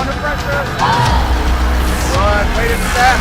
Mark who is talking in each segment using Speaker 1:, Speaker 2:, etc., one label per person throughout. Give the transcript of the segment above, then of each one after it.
Speaker 1: under pressure. Good, waited for that.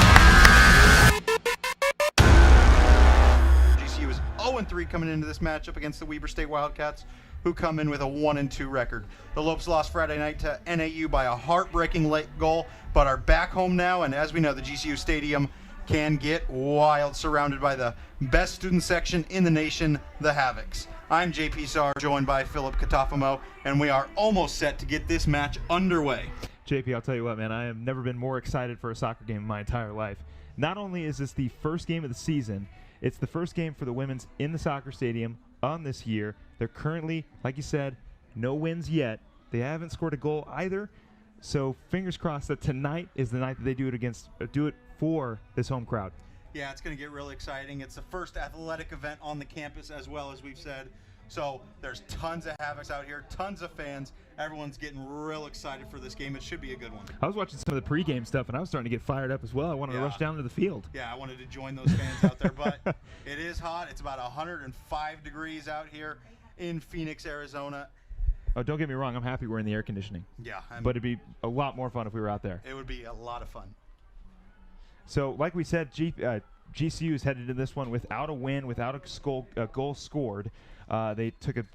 Speaker 1: GCU is 0-3 coming into this matchup against the Weber State Wildcats, who come in with a 1-2 record. The Lopes lost Friday night to NAU by a heartbreaking late goal, but are back home now, and as we know, the GCU Stadium can get wild, surrounded by the best student section in the nation, the Havocs. I'm JP Sarr, joined by Philip Katafamo, and we are almost set to get this match underway.
Speaker 2: JP, I'll tell you what, man, I have never been more excited for a soccer game in my entire life. Not only is this the first game of the season, it's the first game for the women's in the soccer stadium on this year. They're currently, like you said, no wins yet. They haven't scored a goal either. So fingers crossed that tonight is the night that they do it for this home crowd.
Speaker 1: Yeah, it's going to get really exciting. It's the first athletic event on the campus, as well, as we've said. So there's tons of Havocs out here, tons of fans. Everyone's getting real excited for this game. It should be a good one.
Speaker 2: I was watching some of the pregame stuff, and I was starting to get fired up as well. I wanted to rush down to the field.
Speaker 1: Yeah, I wanted to join those fans out there, but it is hot. It's about 105 degrees out here in Phoenix, Arizona.
Speaker 2: Oh, don't get me wrong. I'm happy we're in the air conditioning.
Speaker 1: Yeah.
Speaker 2: But it'd be a lot more fun if we were out there.
Speaker 1: It would be a lot of fun.
Speaker 2: So, like we said, GCU is headed to this one without a win, without a goal scored. They took a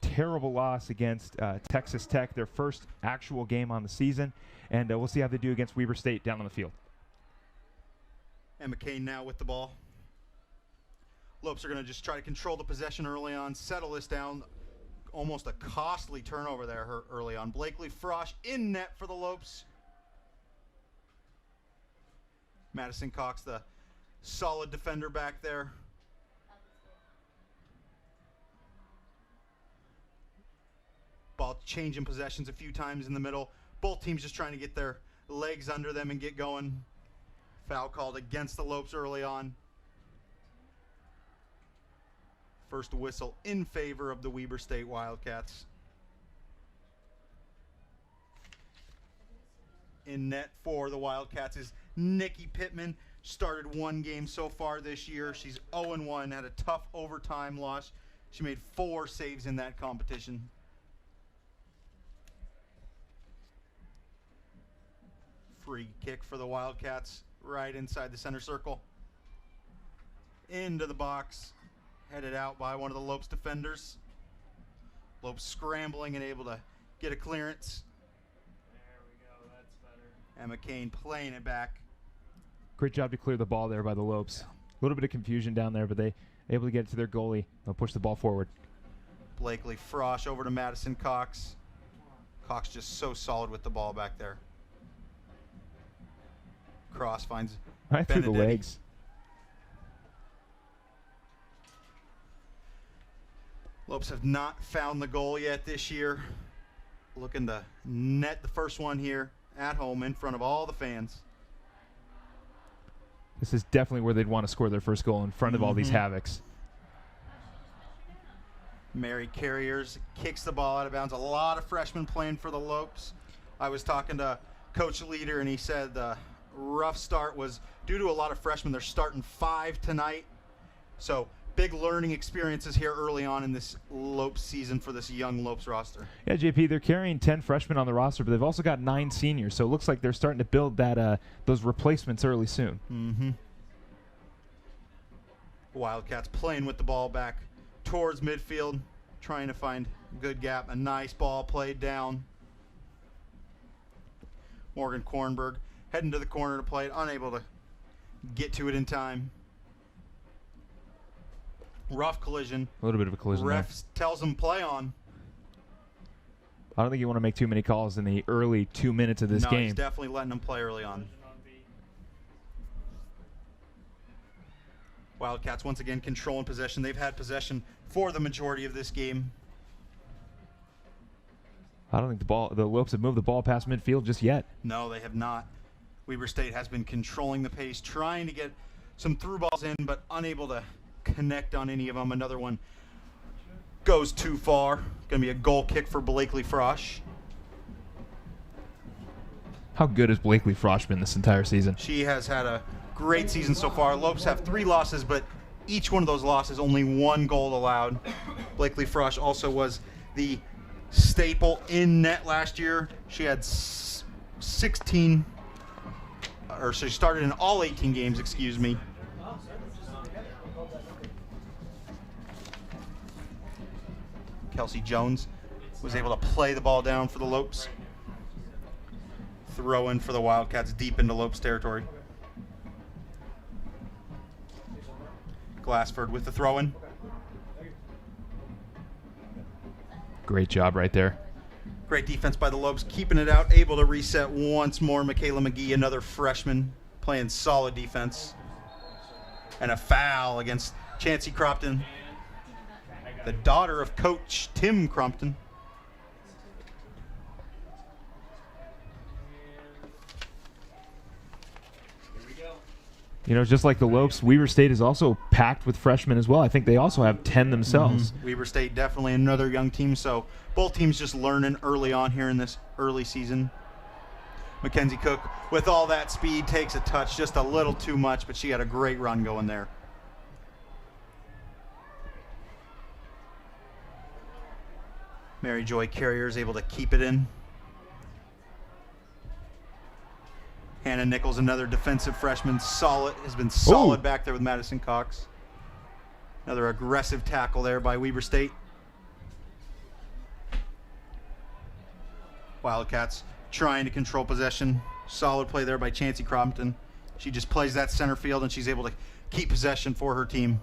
Speaker 2: terrible loss against Texas Tech, their first actual game on the season, and we'll see how they do against Weber State down on the field.
Speaker 1: And McCain now with the ball. Lopes are going to just try to control the possession early on, settle this down. Almost a costly turnover there early on. Blakely Frosch in net for the Lopes. Madison Cox, the solid defender back there. Ball changing possessions a few times in the middle. Both teams just trying to get their legs under them and get going. Foul called against the Lopes early on. First whistle in favor of the Weber State Wildcats. In net for the Wildcats is Nikki Pittman. Started one game so far this year. She's 0-1, had a tough overtime loss. She made 4 saves in that competition. Free kick for the Wildcats right inside the center circle. Into the box. Headed out by one of the Lopes defenders. Lopes scrambling and able to get a clearance.
Speaker 3: There we go, that's better.
Speaker 1: And McCain playing it back.
Speaker 2: Great job to clear the ball there by the Lopes. A little bit of confusion down there, but they able to get it to their goalie. They'll push the ball forward.
Speaker 1: Blakely Frosch over to Madison Cox. Cox just so solid with the ball back there. Cross finds
Speaker 2: Right through the
Speaker 1: Benedetti.
Speaker 2: legs.
Speaker 1: Lopes have not found the goal yet this year. Looking to net the first one here at home in front of all the fans.
Speaker 2: This is definitely where they'd want to score their first goal, in front of all these Havocs.
Speaker 1: Mary Carriers kicks the ball out of bounds. A lot of freshmen playing for the Lopes. I was talking to Coach Leader, and he said the rough start was due to a lot of freshmen. They're starting 5 tonight. So big learning experiences here early on in this Lopes season for this young Lopes roster.
Speaker 2: Yeah, JP, they're carrying 10 freshmen on the roster, but they've also got 9 seniors, so it looks like they're starting to build that those replacements early soon.
Speaker 1: Wildcats playing with the ball back towards midfield, trying to find a good gap. A nice ball played down. Morgan Kornberg heading to the corner to play it, unable to get to it in time. Rough collision.
Speaker 2: A little bit of a collision there.
Speaker 1: Ref tells him play on.
Speaker 2: I don't think you want to make too many calls in the early 2 minutes of this
Speaker 1: No,
Speaker 2: game.
Speaker 1: he's definitely letting him play early on. Wildcats once again controlling possession. They've had possession for the majority of this game.
Speaker 2: I don't think the Lopes have moved the ball past midfield just yet.
Speaker 1: No, they have not. Weber State has been controlling the pace, trying to get some through balls in, but unable to connect on any of them. Another one goes too far. Going to be a goal kick for Blakely Frosch.
Speaker 2: How good has Blakely Frosch been this entire season?
Speaker 1: She has had a great season so far. Lopes have 3 losses, but each one of those losses only 1 goal allowed. Blakely Frosch also was the staple in net last year. She had 16, or so she started in all 18 games, excuse me. Kelsey Jones was able to play the ball down for the Lopes. Throw in for the Wildcats deep into Lopes territory. Glassford with the throw in.
Speaker 2: Great job right there.
Speaker 1: Great defense by the Lopes, keeping it out, able to reset once more. Michaela McGee, another freshman, playing solid defense. And a foul against Chancey Crompton, the daughter of Coach Tim Crompton.
Speaker 2: You know, just like the Lopes, Weber State is also packed with freshmen as well. I think they also have 10 themselves.
Speaker 1: Weber State definitely another young team, so both teams just learning early on here in this early season. Mackenzie Cook, with all that speed, takes a touch, just a little too much, but she had a great run going there. Mary Joy Carrier is able to keep it in. Hannah Nichols, another defensive freshman, has been solid back there with Madison Cox. Another aggressive tackle there by Weber State. Wildcats trying to control possession. Solid play there by Chancey Crompton. She just plays that center field and she's able to keep possession for her team.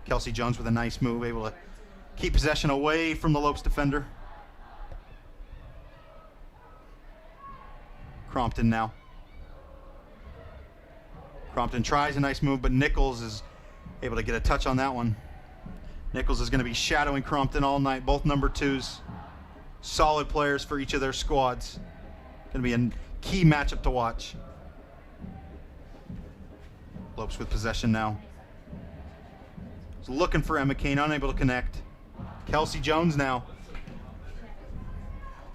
Speaker 1: Kelsey Jones with a nice move, able to keep possession away from the Lopes defender. Crompton now. Crompton tries a nice move, but Nichols is able to get a touch on that one. Nichols is going to be shadowing Crompton all night, both number twos. Solid players for each of their squads. Going to be a key matchup to watch. Lopes with possession now. He's looking for Emma Kane, unable to connect. Kelsey Jones now.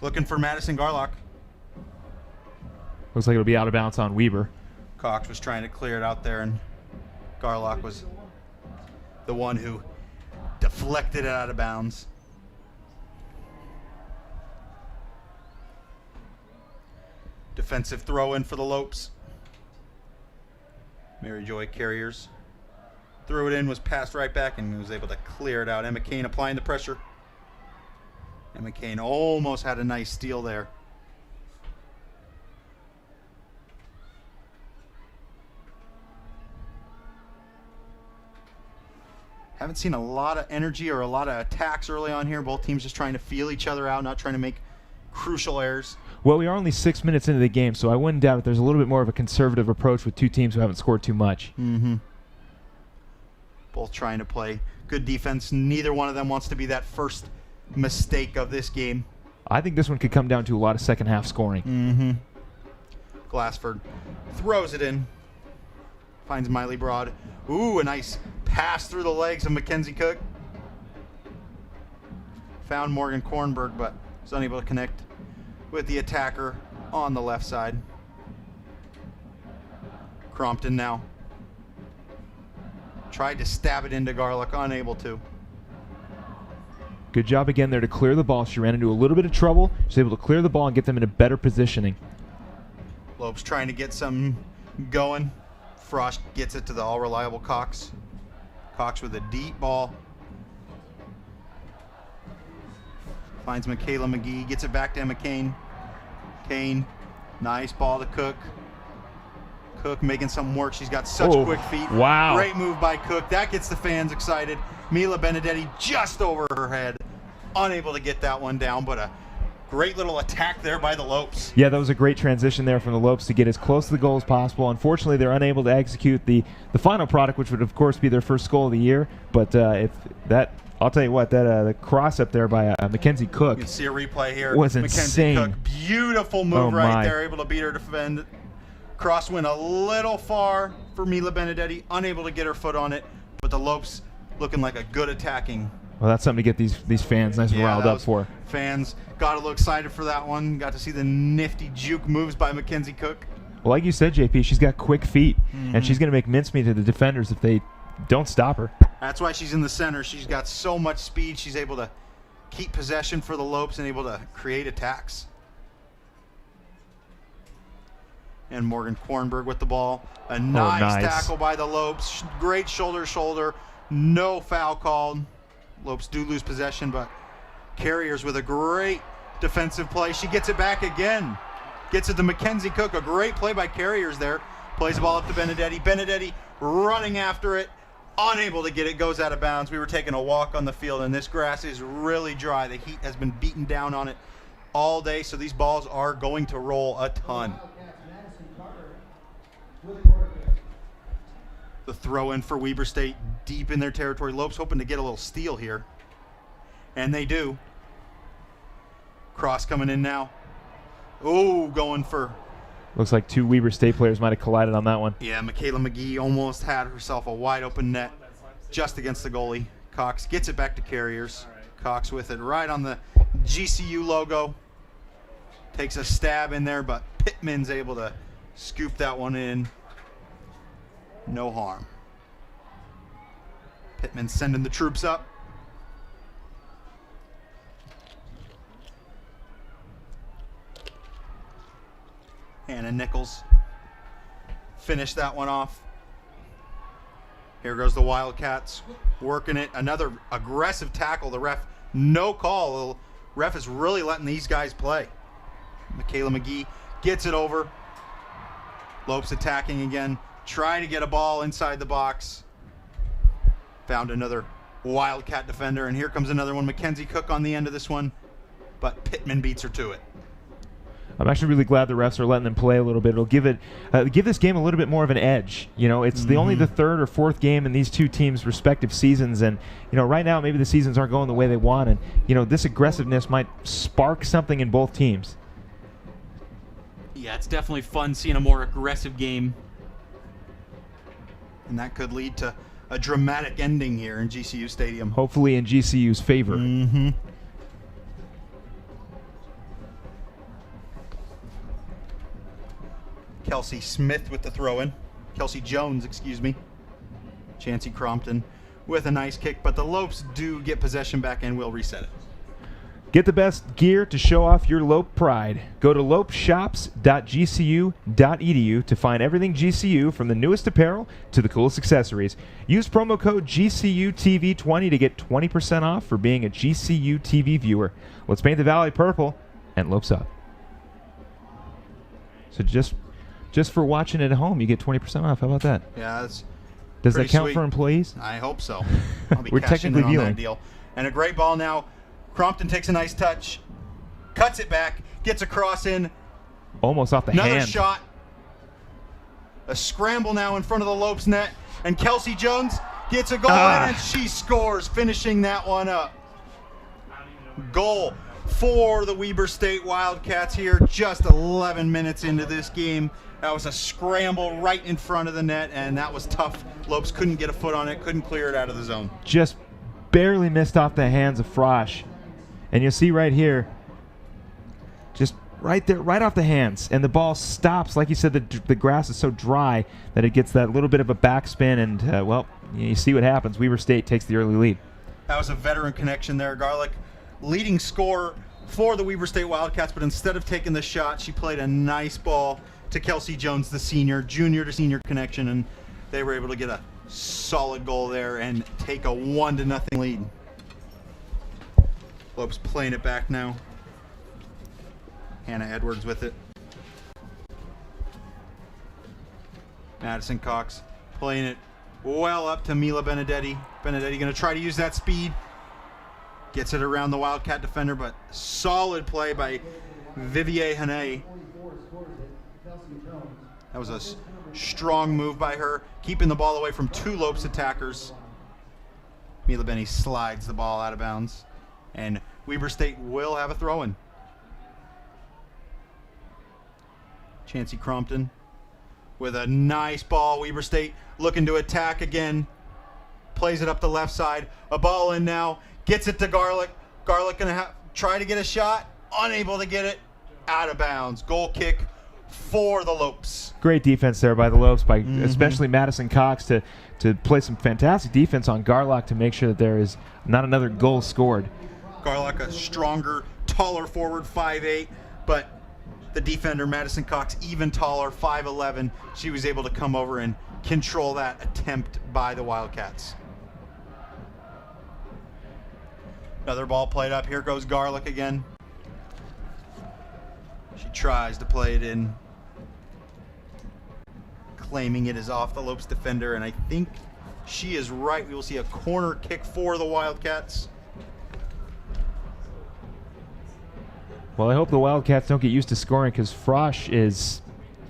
Speaker 1: Looking for Madison Garlock.
Speaker 2: Looks like it'll be out of bounds on Weber.
Speaker 1: Cox was trying to clear it out there, and Garlock was the one who deflected it out of bounds. Defensive throw in for the Lopes. Mary Joy Carriers threw it in, was passed right back, and was able to clear it out. Emma Kane applying the pressure. Emma Kane almost had a nice steal there. Haven't seen a lot of energy or a lot of attacks early on here. Both teams just trying to feel each other out, not trying to make crucial errors.
Speaker 2: Well, we are only 6 minutes into the game, so I wouldn't doubt it. There's a little bit more of a conservative approach with two teams who haven't scored too much.
Speaker 1: Both trying to play good defense. Neither one of them wants to be that first mistake of this game.
Speaker 2: I think this one could come down to a lot of second half scoring.
Speaker 1: Glassford throws it in. Finds Miley Broad. Ooh, a nice pass through the legs of Mackenzie Cook. Found Morgan Kornberg, but was unable to connect with the attacker on the left side. Crompton now. Tried to stab it into Garlock, unable to.
Speaker 2: Good job again there to clear the ball. She ran into a little bit of trouble. She was able to clear the ball and get them in a better positioning.
Speaker 1: Lopes trying to get some going. Frost gets it to the all-reliable Cox. Cox with a deep ball. Finds Michaela McGee, gets it back to Emma Kane. Kane, nice ball to Cook. Cook making something work. She's got such quick feet.
Speaker 2: Wow.
Speaker 1: Great move by Cook. That gets the fans excited. Mila Benedetti just over her head. Unable to get that one down, but a great little attack there by the Lopes.
Speaker 2: Yeah, that was a great transition there from the Lopes to get as close to the goal as possible. Unfortunately, they're unable to execute the final product, which would, of course, be their first goal of the year. But if that, I'll tell you what, that the cross up there by Mackenzie Cook.
Speaker 1: You can see a replay here.
Speaker 2: Was
Speaker 1: Mackenzie
Speaker 2: insane.
Speaker 1: Cook, beautiful move right there, able to beat her defend. Cross went a little far for Mila Benedetti, unable to get her foot on it, but the Lopes looking like a good attacking.
Speaker 2: Well, that's something to get these fans nice and riled up for.
Speaker 1: Fans got a little excited for that one. Got to see the nifty juke moves by Mackenzie Cook.
Speaker 2: Well, like you said, JP, she's got quick feet, and she's going to make mincemeat to the defenders if they don't stop her.
Speaker 1: That's why she's in the center. She's got so much speed. She's able to keep possession for the Lopes and able to create attacks. And Morgan Kornberg with the ball. A nice tackle by the Lopes. Great shoulder. No foul called. Lopes do lose possession, but Carriers with a great defensive play. She gets it back again. Gets it to Mackenzie Cook. A great play by Carriers there. Plays the ball up to Benedetti. Benedetti running after it. Unable to get it. Goes out of bounds. We were taking a walk on the field, and this grass is really dry. The heat has been beaten down on it all day, so these balls are going to roll a ton. The throw in for Weber State deep in their territory. Lopes hoping to get a little steal here. And they do. Cross coming in now. Oh, going for...
Speaker 2: Looks like two Weber State players might have collided on that one.
Speaker 1: Yeah, Michaela McGee almost had herself a wide open net just against the goalie. Cox gets it back to Carriers. Cox with it right on the GCU logo. Takes a stab in there, but Pittman's able to scoop that one in. No harm. Pittman sending the troops up. Hannah Nichols finished that one off. Here goes the Wildcats working it. Another aggressive tackle. The ref, no call. The ref is really letting these guys play. Michaela McGee gets it over. Lopes attacking again. Try to get a ball inside the box. Found another Wildcat defender, and here comes another one. Mackenzie Cook on the end of this one, but Pittman beats her to it.
Speaker 2: I'm actually really glad the refs are letting them play a little bit. It'll give this game a little bit more of an edge. You know, it's only the third or fourth game in these two teams' respective seasons, and you know, right now maybe the seasons aren't going the way they want, and you know, this aggressiveness might spark something in both teams.
Speaker 1: Yeah, it's definitely fun seeing a more aggressive game. And that could lead to a dramatic ending here in GCU Stadium.
Speaker 2: Hopefully in GCU's favor.
Speaker 1: Kelsey Smith with the throw-in. Kelsey Jones, excuse me. Chancey Crompton with a nice kick, but the Lopes do get possession back and will reset it.
Speaker 2: Get the best gear to show off your Lope pride. Go to lopeshops.gcu.edu to find everything GCU, from the newest apparel to the coolest accessories. Use promo code GCUTV20 to get 20% off for being a GCU TV viewer. Let's paint the Valley purple and Lopes up. So just for watching it at home, you get 20% off. How about that?
Speaker 1: Yeah, that's
Speaker 2: Does that count
Speaker 1: sweet
Speaker 2: for employees?
Speaker 1: I hope so. I'll be
Speaker 2: We're
Speaker 1: cashing
Speaker 2: technically
Speaker 1: in on
Speaker 2: viewing.
Speaker 1: that deal. And a great ball now. Crompton takes a nice touch, cuts it back, gets a cross in.
Speaker 2: Almost off the
Speaker 1: Another
Speaker 2: hand.
Speaker 1: shot. A scramble now in front of the Lopes net. And Kelsey Jones gets a goal in, and she scores, finishing that one up. Goal for the Weber State Wildcats here, just 11 minutes into this game. That was a scramble right in front of the net, and that was tough. Lopes couldn't get a foot on it, couldn't clear it out of the zone.
Speaker 2: Just barely missed off the hands of Frosch. And you'll see right here, just right there, right off the hands. And the ball stops. Like you said, the grass is so dry that it gets that little bit of a backspin. And, well, you see what happens. Weber State takes the early lead.
Speaker 1: That was a veteran connection there. Garlick, leading scorer for the Weber State Wildcats, but instead of taking the shot, she played a nice ball to Kelsey Jones, the senior, junior to senior connection, and they were able to get a solid goal there and take a 1-0 lead. Lopes playing it back now. Hannah Edwards with it. Madison Cox playing it well up to Mila Benedetti. Benedetti going to try to use that speed. Gets it around the Wildcat defender, but solid play by Vivier Hane. That was a strong move by her, keeping the ball away from two Lopes attackers. Mila Benny slides the ball out of bounds, and Weber State will have a throw-in. Chancey Crompton with a nice ball. Weber State looking to attack again. Plays it up the left side. A ball in now. Gets it to Garlick. Garlick going to try to get a shot. Unable to get it. Out of bounds. Goal kick for the Lopes.
Speaker 2: Great defense there by the Lopes, by especially Madison Cox to play some fantastic defense on Garlock to make sure that there is not another goal scored.
Speaker 1: Garlock, a stronger, taller forward, 5'8", but the defender, Madison Cox, even taller, 5'11". She was able to come over and control that attempt by the Wildcats. Another ball played up. Here goes Garlick again. She tries to play it in, claiming it is off the Lopes defender, and I think she is right. We will see a corner kick for the Wildcats.
Speaker 2: Well, I hope the Wildcats don't get used to scoring, because Frosch is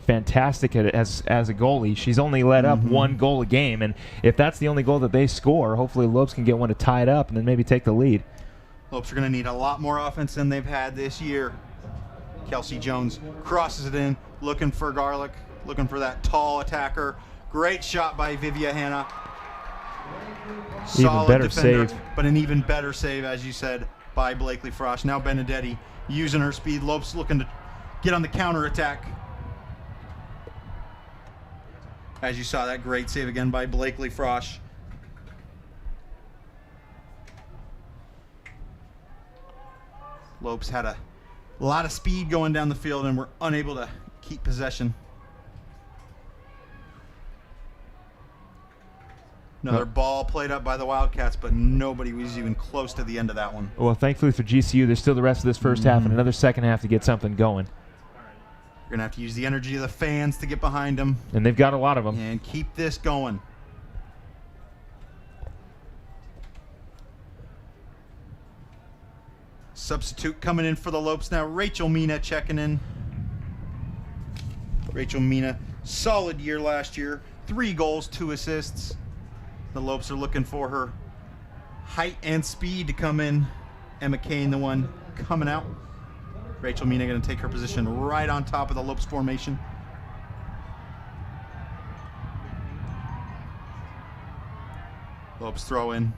Speaker 2: fantastic at it as a goalie. She's only let up one goal a game, and if that's the only goal that they score, hopefully Lopes can get one to tie it up and then maybe take the lead.
Speaker 1: Lopes are going to need a lot more offense than they've had this year. Kelsey Jones crosses it in, looking for Garlick, looking for that tall attacker. Great shot by Vivia Hanna.
Speaker 2: Even better
Speaker 1: defender,
Speaker 2: save.
Speaker 1: but an even better save, as you said, by Blakely Frosch. Now Benedetti using her speed. Lopes looking to get on the counter attack. As you saw, that great save again by Blakely Frosch. Lopes had a lot of speed going down the field and were unable to keep possession. Another ball played up by the Wildcats, but nobody was even close to the end of that one.
Speaker 2: Well, thankfully for GCU, there's still the rest of this first half and another second half to get something going.
Speaker 1: You're going to have to use the energy of the fans to get behind them.
Speaker 2: And they've got a lot of them.
Speaker 1: And keep this going. Substitute coming in for the Lopes now. Rachel Mina checking in. Rachel Mina, solid year last year. 3 goals, 2 assists. The Lopes are looking for her height and speed to come in. Emma Kane, the one coming out. Rachel Mina going to take her position right on top of the Lopes formation. Lopes throw in.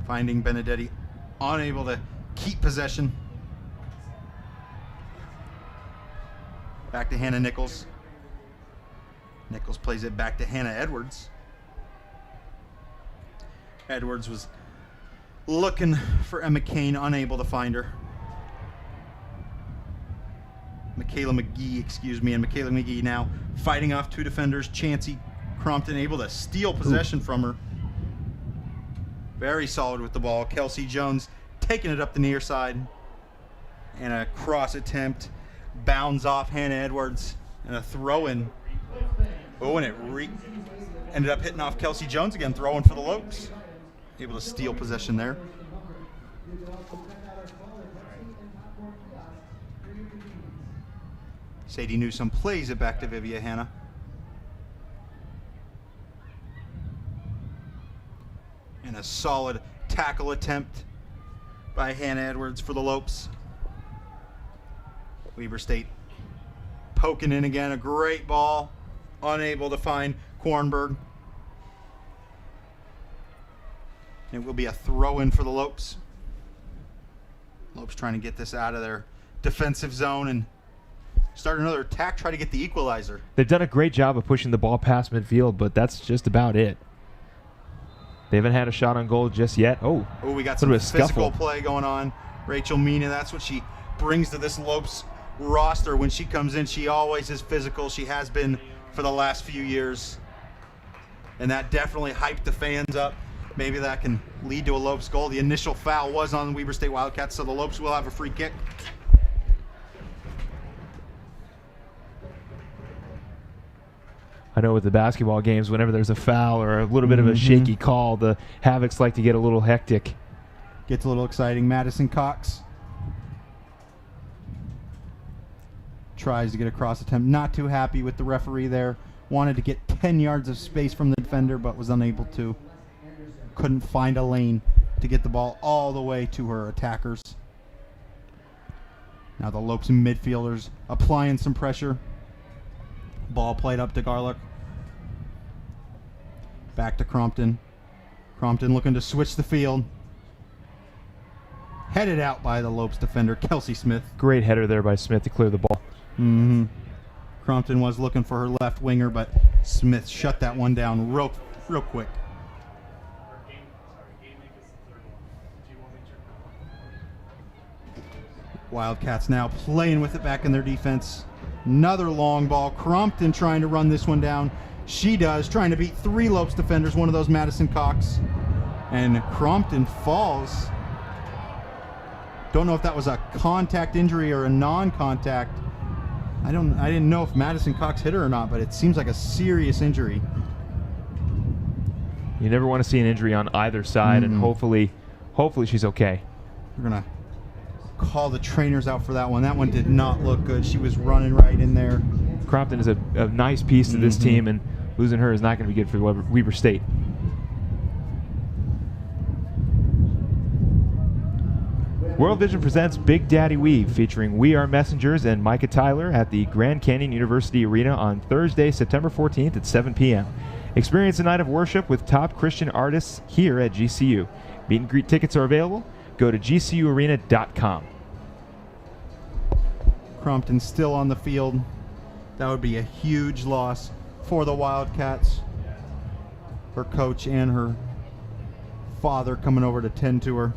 Speaker 1: Finding Benedetti, unable to keep possession. Back to Hannah Nichols. Nichols plays it back to Hannah Edwards. Edwards was looking for Emma Kane, unable to find her. Michaela McGee, and Michaela McGee now fighting off 2 defenders. Chancey Crompton able to steal possession from her. Very solid with the ball. Kelsey Jones taking it up the near side. And a cross attempt. Bounds off Hannah Edwards. And a throw-in. Oh, and it ended up hitting off Kelsey Jones again, throwing for the Lopes. Able to steal possession there. Sadie Newsom plays it back to Vivia Hanna. And a solid tackle attempt by Hannah Edwards for the Lopes. Weber State poking in again. A great ball. Unable to find Kornberg. It will be a throw-in for the Lopes. Lopes trying to get this out of their defensive zone and start another attack, try to get the equalizer.
Speaker 2: They've done a great job of pushing the ball past midfield, but that's just about it. They haven't had a shot on goal just yet. Oh,
Speaker 1: we got some physical play going on. Rachel Mina, that's what she brings to this Lopes roster. When she comes in, she always is physical. She has been for the last few years. And that definitely hyped the fans up. Maybe that can lead to a Lopes goal. The initial foul was on the Weber State Wildcats, so the Lopes will have a free kick.
Speaker 2: I know with the basketball games, whenever there's a foul or a little bit of a shaky call, the Havocs like to get a little hectic.
Speaker 1: Gets a little exciting. Madison Cox tries to get a cross attempt. Not too happy with the referee there. Wanted to get 10 yards of space from the defender, but was unable to. Couldn't find a lane to get the ball all the way to her attackers. Now the Lopes midfielders applying some pressure. Ball played up to Garlick. Back to Crompton. Crompton looking to switch the field. Headed out by the Lopes defender, Kelsey Smith.
Speaker 2: Great header there by Smith to clear the ball.
Speaker 1: Crompton was looking for her left winger, but Smith shut that one down real quick. Wildcats now playing with it back in their defense. Another long ball. Crompton trying to run this one down. She does, trying to beat 3 Lopes defenders, one of those Madison Cox. And Crompton falls. Don't know if that was a contact injury or a non-contact. I didn't know if Madison Cox hit her or not, but it seems like a serious injury.
Speaker 2: You never want to see an injury on either side, and hopefully she's okay.
Speaker 1: We're gonna call the trainers out for that one. That one did not look good. She was running right in there.
Speaker 2: Crompton is a nice piece to this team, and losing her is not going to be good for Weber State. World Vision presents Big Daddy Weave, featuring We Are Messengers and Micah Tyler at the Grand Canyon University Arena on Thursday, September 14th at 7 p.m. Experience a night of worship with top Christian artists here at GCU. Meet and greet tickets are available. Go to gcuarena.com.
Speaker 1: Crompton still on the field. That would be a huge loss for the Wildcats. Her coach and her father coming over to tend to her.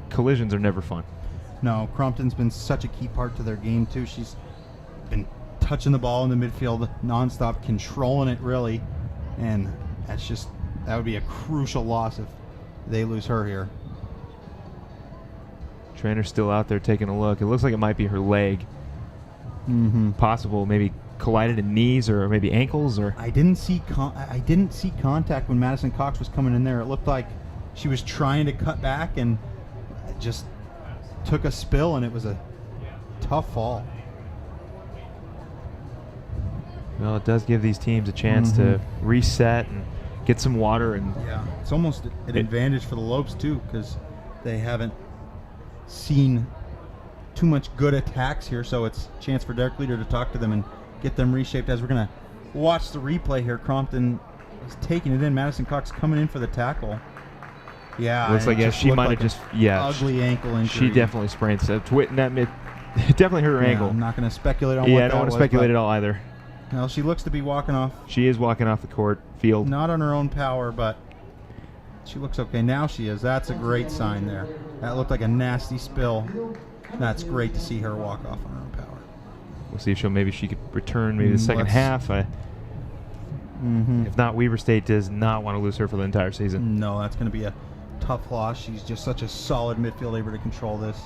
Speaker 2: Collisions are never fun.
Speaker 1: No, Crompton's been such a key part to their game too. She's been touching the ball in the midfield nonstop, controlling it really, and that would be a crucial loss if they lose her here.
Speaker 2: Trainer's still out there taking a look. It looks like it might be her leg. Possible, maybe collided in knees or maybe ankles. Or
Speaker 1: I didn't see contact when Madison Cox was coming in there. It looked like she was trying to cut back and just took a spill, and it was a tough fall.
Speaker 2: Well, it does give these teams a chance to reset and get some water. And
Speaker 1: yeah, it's almost an advantage for the Lopes too, because they haven't seen too much good attacks here, so it's a chance for Derek Leader to talk to them and get them reshaped. As we're going to watch the replay here, Crompton is taking it in. Madison Cox coming in for the tackle. Yeah,
Speaker 2: looks like she might have just
Speaker 1: ugly ankle injury.
Speaker 2: She definitely sprained. So it definitely hurt her ankle.
Speaker 1: I'm not going to speculate on what that was.
Speaker 2: Yeah, I don't want to speculate at all either.
Speaker 1: Well, she looks to be walking off.
Speaker 2: She is walking off the court field.
Speaker 1: Not on her own power, but she looks okay. Now she is. That's a great sign there. That looked like a nasty spill. That's great to see her walk off on her own power.
Speaker 2: We'll see if she could return maybe the second half. If not, Weber State does not want to lose her for the entire season.
Speaker 1: No, that's going to be a tough loss. She's just such a solid midfield, able to control this,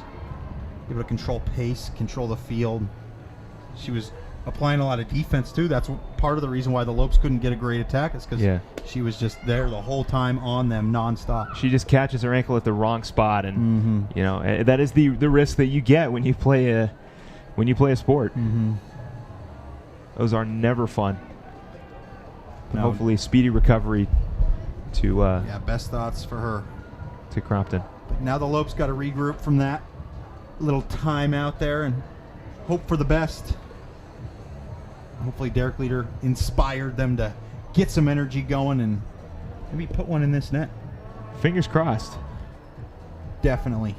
Speaker 1: able to control pace, control the field. She was applying a lot of defense too. That's part of the reason why the Lopes couldn't get a great attack, is because she was just there the whole time on them nonstop.
Speaker 2: She just catches her ankle at the wrong spot, and you know that is the risk that you get when you play a sport. Those are never fun. But hopefully, speedy recovery to
Speaker 1: best thoughts for her.
Speaker 2: To Crompton.
Speaker 1: But now the Lopes got to regroup from that little time out there and hope for the best. Hopefully Derek Leader inspired them to get some energy going and maybe put one in this net.
Speaker 2: Fingers crossed.
Speaker 1: Definitely.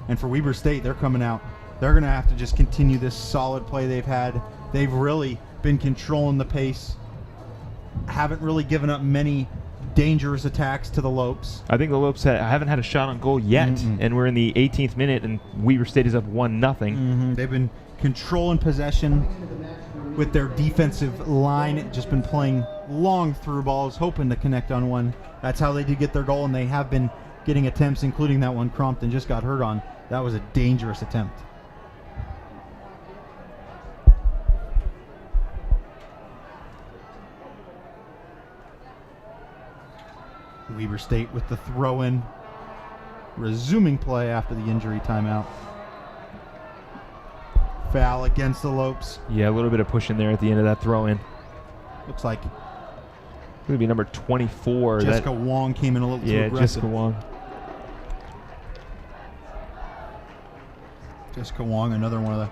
Speaker 1: And for Weber State, they're coming out. They're going to have to just continue this solid play they've had. They've really been controlling the pace. Haven't really given up many dangerous attacks to the Lopes.
Speaker 2: I think the Lopes haven't had a shot on goal yet, and we're in the 18th minute, and Weber State is up 1-0.
Speaker 1: They've been controlling possession with their defensive line, just been playing long through balls, hoping to connect on one. That's how they did get their goal, and they have been getting attempts, including that one Crompton just got hurt on. That was a dangerous attempt. Weber State with the throw-in, resuming play after the injury timeout. Foul against the Lopes.
Speaker 2: Yeah, a little bit of push in there at the end of that throw-in.
Speaker 1: Looks like
Speaker 2: it would be number 24.
Speaker 1: Jessica Wong came in a little too aggressive.
Speaker 2: Jessica Wong.
Speaker 1: Jessica Wong, another one of the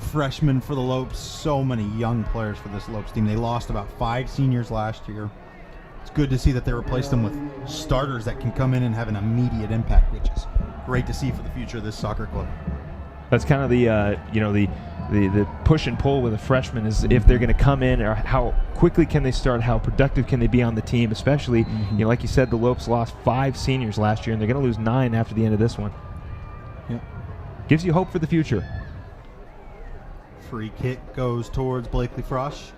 Speaker 1: freshmen for the Lopes. So many young players for this Lopes team. They lost about 5 seniors last year. It's good to see that they replaced them with starters that can come in and have an immediate impact, which is great to see for the future of this soccer club.
Speaker 2: That's kind of the the push and pull with a freshman is if they're going to come in, or how quickly can they start, how productive can they be on the team, especially, like you said, the Lopes lost 5 seniors last year, and they're going to lose 9 after the end of this one.
Speaker 1: Yep.
Speaker 2: Gives you hope for the future.
Speaker 1: Free kick goes towards Blakely Frosch.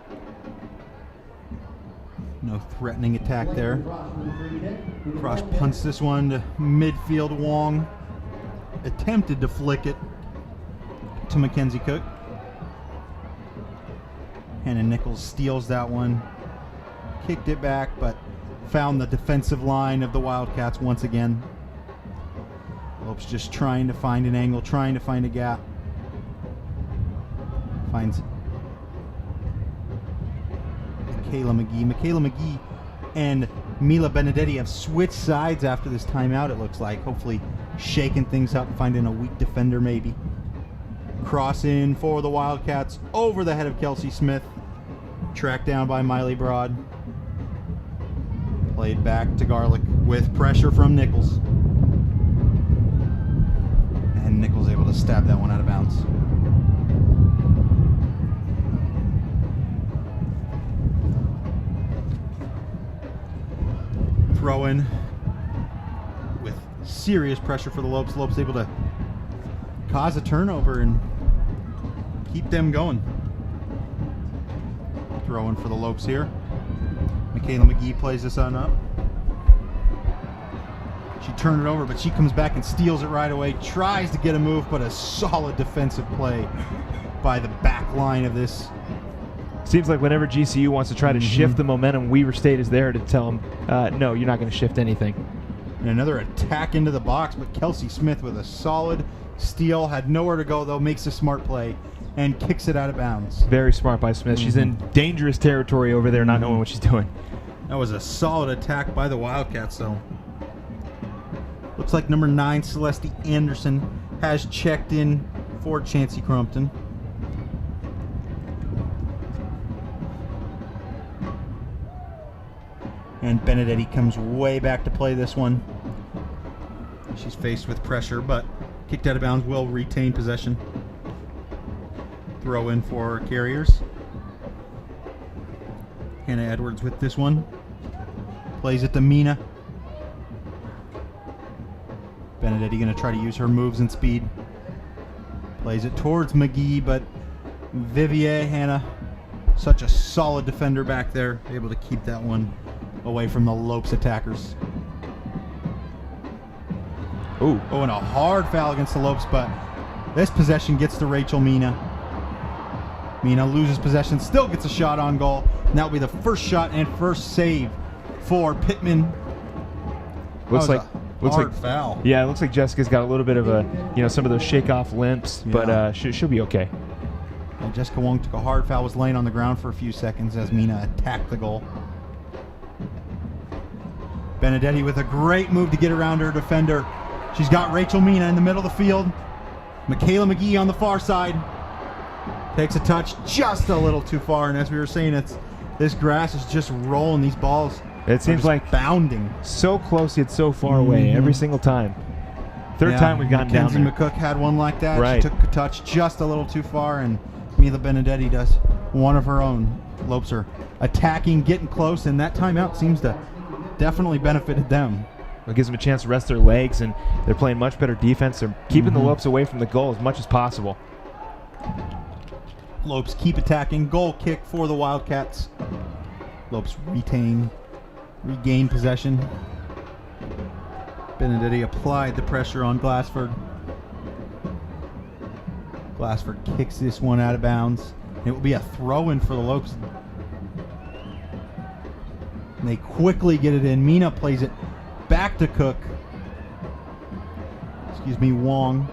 Speaker 1: No threatening attack there. Frosch punts this one to midfield. Wong attempted to flick it to Mackenzie Cook. Hannah Nichols steals that one. Kicked it back, but found the defensive line of the Wildcats once again. Lopes just trying to find an angle, trying to find a gap. Finds Michaela McGee. Michaela McGee and Mila Benedetti have switched sides after this timeout, it looks like. Hopefully shaking things up and finding a weak defender maybe. Cross in for the Wildcats over the head of Kelsey Smith. Tracked down by Miley Broad. Played back to Garlick with pressure from Nichols. And Nichols able to stab that one out of bounds. Throw in with serious pressure for the Lopes. Lopes able to cause a turnover and keep them going. Throw in for the Lopes here. Michaela McGee plays this on up. She turned it over, but she comes back and steals it right away. Tries to get a move, but a solid defensive play by the back line of this.
Speaker 2: Seems like whenever GCU wants to try to shift the momentum, Weber State is there to tell them, no, you're not going to shift anything.
Speaker 1: And another attack into the box, but Kelsey Smith with a solid steal. Had nowhere to go, though. Makes a smart play and kicks it out of bounds.
Speaker 2: Very smart by Smith. She's in dangerous territory over there, not knowing what she's doing.
Speaker 1: That was a solid attack by the Wildcats, though. Looks like number 9, Celeste Anderson, has checked in for Chancey Crumpton. And Benedetti comes way back to play this one. She's faced with pressure, but kicked out of bounds, will retain possession. Throw in for Carriers. Hannah Edwards with this one. Plays it to Mina. Benedetti going to try to use her moves and speed. Plays it towards McGee, but Vivier, Hannah, such a solid defender back there, able to keep that one away from the Lopes attackers.
Speaker 2: Ooh.
Speaker 1: Oh, and a hard foul against the Lopes, but this possession gets to Rachel Mina. Mina loses possession, still gets a shot on goal. And that'll be the first shot and first save for Pittman.
Speaker 2: Looks like
Speaker 1: hard foul.
Speaker 2: Yeah, it looks like Jessica's got a little bit of a, some of those shake-off limps, but she'll be okay.
Speaker 1: And Jessica Wong took a hard foul, was laying on the ground for a few seconds as Mina attacked the goal. Benedetti with a great move to get around her defender. She's got Rachel Mina in the middle of the field. Michaela McGee on the far side. Takes a touch just a little too far, and as we were saying, this grass is just rolling. These balls
Speaker 2: it seems like
Speaker 1: bounding.
Speaker 2: So close yet so far away every single time. Third time we've gotten down there.
Speaker 1: Mackenzie McCook had one like that.
Speaker 2: Right.
Speaker 1: She took a touch just a little too far, and Mila Benedetti does one of her own. Lopes are attacking, getting close, and that timeout seems to definitely benefited them.
Speaker 2: It gives them a chance to rest their legs, and they're playing much better defense. They're keeping the Lopes away from the goal as much as possible.
Speaker 1: Lopes keep attacking. Goal kick for the Wildcats. Lopes regain possession. Benedetti applied the pressure on Glassford. Glassford kicks this one out of bounds. It will be a throw-in for the Lopes. And they quickly get it in. Mina plays it back to Cook. Wong.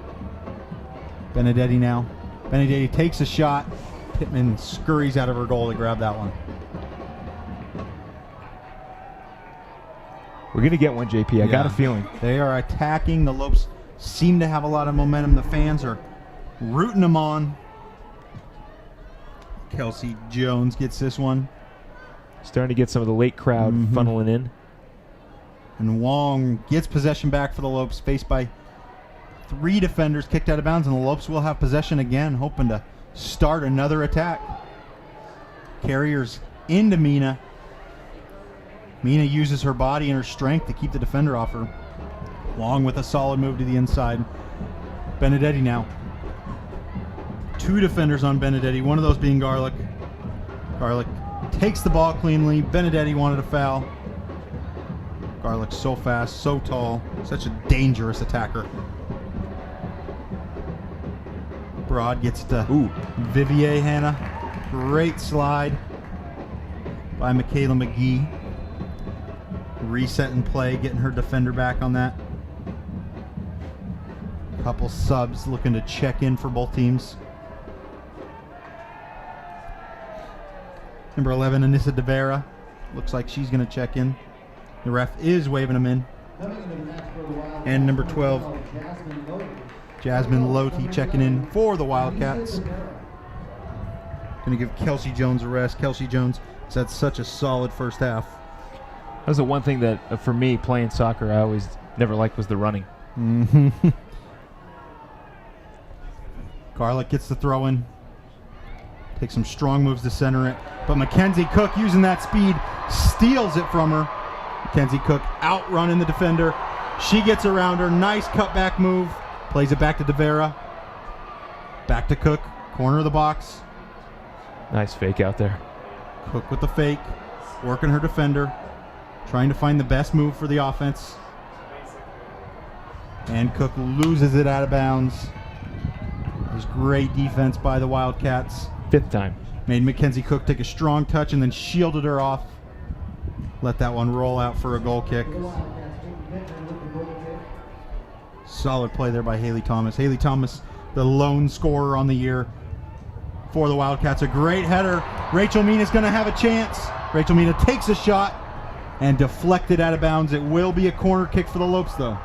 Speaker 1: Benedetti now. Benedetti takes a shot. Pittman scurries out of her goal to grab that one.
Speaker 2: We're going to get one, JP. I got a feeling.
Speaker 1: They are attacking. The Lopes seem to have a lot of momentum. The fans are rooting them on. Kelsey Jones gets this one.
Speaker 2: Starting to get some of the late crowd funneling in.
Speaker 1: And Wong gets possession back for the Lopes, faced by 3 defenders, kicked out of bounds, and the Lopes will have possession again, hoping to start another attack. Carriers into Mina. Mina uses her body and her strength to keep the defender off her, along with a solid move to the inside. Benedetti now. 2 defenders on Benedetti, one of those being Garlic. Garlic takes the ball cleanly. Benedetti wanted a foul. Garlic so fast, so tall, such a dangerous attacker. Broad gets to Vivier Hannah. Great slide by Michaela McGee. Reset and play, getting her defender back on that. Couple subs looking to check in for both teams. Number 11, Anissa De Vera. Looks like she's going to check in. The ref is waving them in. And number 12, Jasmine Loti checking in for the Wildcats. Going to give Kelsey Jones a rest. Kelsey Jones has had such a solid first half.
Speaker 2: That was the one thing that, for me, playing soccer, I always never liked was the running.
Speaker 1: Mm-hmm. Garlic gets the throw in. Takes some strong moves to center it. But Mackenzie Cook, using that speed, steals it from her. Mackenzie Cook outrunning the defender. She gets around her. Nice cutback move. Plays it back to De Vera. Back to Cook. Corner of the box.
Speaker 2: Nice fake out there.
Speaker 1: Cook with the fake. Working her defender. Trying to find the best move for the offense. And Cook loses it out of bounds. There's great defense by the Wildcats.
Speaker 2: 5th time.
Speaker 1: Made Mackenzie Cook take a strong touch and then shielded her off. Let that one roll out for a goal kick. Solid play there by Haley Thomas. Haley Thomas, the lone scorer on the year for the Wildcats. A great header. Rachel Mina's going to have a chance. Rachel Mina takes a shot and deflected out of bounds. It will be a corner kick for the Lopes, though.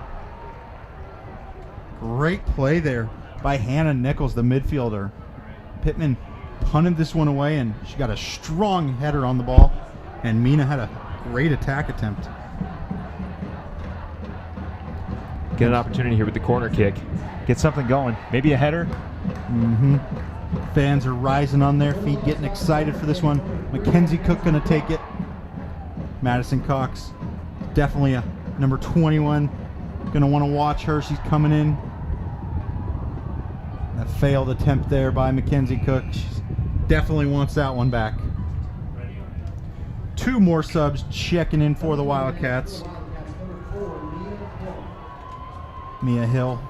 Speaker 1: Great play there by Hannah Nichols, the midfielder. Pittman punted this one away, and she got a strong header on the ball. And Mina had a great attack attempt.
Speaker 2: Get an opportunity here with the corner kick. Get something going. Maybe a header.
Speaker 1: Mm-hmm. Fans are rising on their feet, getting excited for this one. Mackenzie Cook going to take it. Madison Cox, definitely a number 21. Going to want to watch her. She's coming in. A failed attempt there by Mackenzie Cook. She definitely wants that one back. 2 more subs checking in for the Wildcats. Mia Hill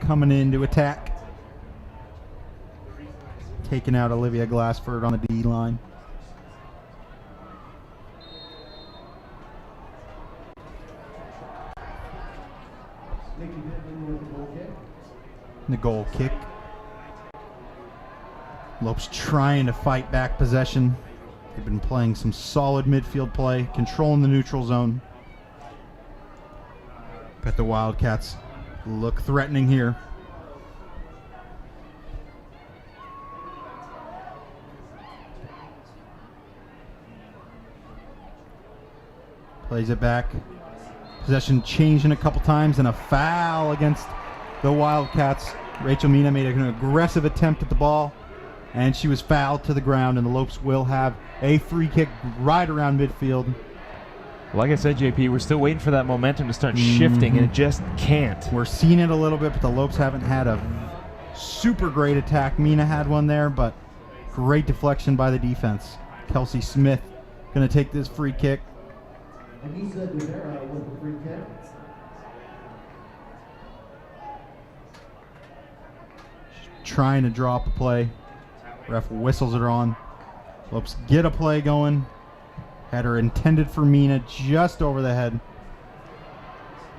Speaker 1: coming in to attack. Taking out Olivia Glassford on the D line. The goal kick. Lopes trying to fight back possession. They've been playing some solid midfield play, controlling the neutral zone. But the Wildcats look threatening here. Plays it back. Possession changing a couple times and a foul against the Wildcats. Rachel Mina made an aggressive attempt at the ball, and she was fouled to the ground, and the Lopes will have a free kick right around midfield.
Speaker 2: Like I said, JP, we're still waiting for that momentum to start shifting, and it just can't.
Speaker 1: We're seeing it a little bit, but the Lopes haven't had a super great attack. Mina had one there, but great deflection by the defense. Kelsey Smith going to take this free kick.
Speaker 4: Anissa De Vera with the free kick.
Speaker 1: Trying to draw up a play. Ref whistles it on. Lopes get a play going. Header intended for Mina, just over the head.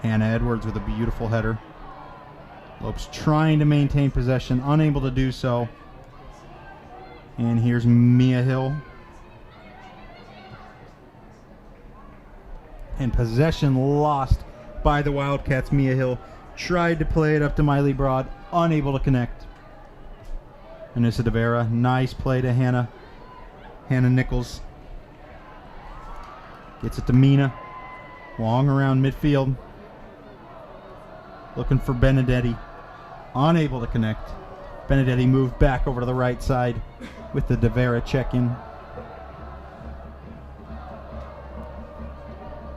Speaker 1: Hannah Edwards with a beautiful header. Lopes trying to maintain possession, unable to do so. And here's Mia Hill. And possession lost by the Wildcats. Mia Hill tried to play it up to Miley Broad, unable to connect. Anissa De Vera, nice play to Hannah. Hannah Nichols gets it to Mina. Long around midfield. Looking for Benedetti. Unable to connect. Benedetti moved back over to the right side with the DeVera check-in.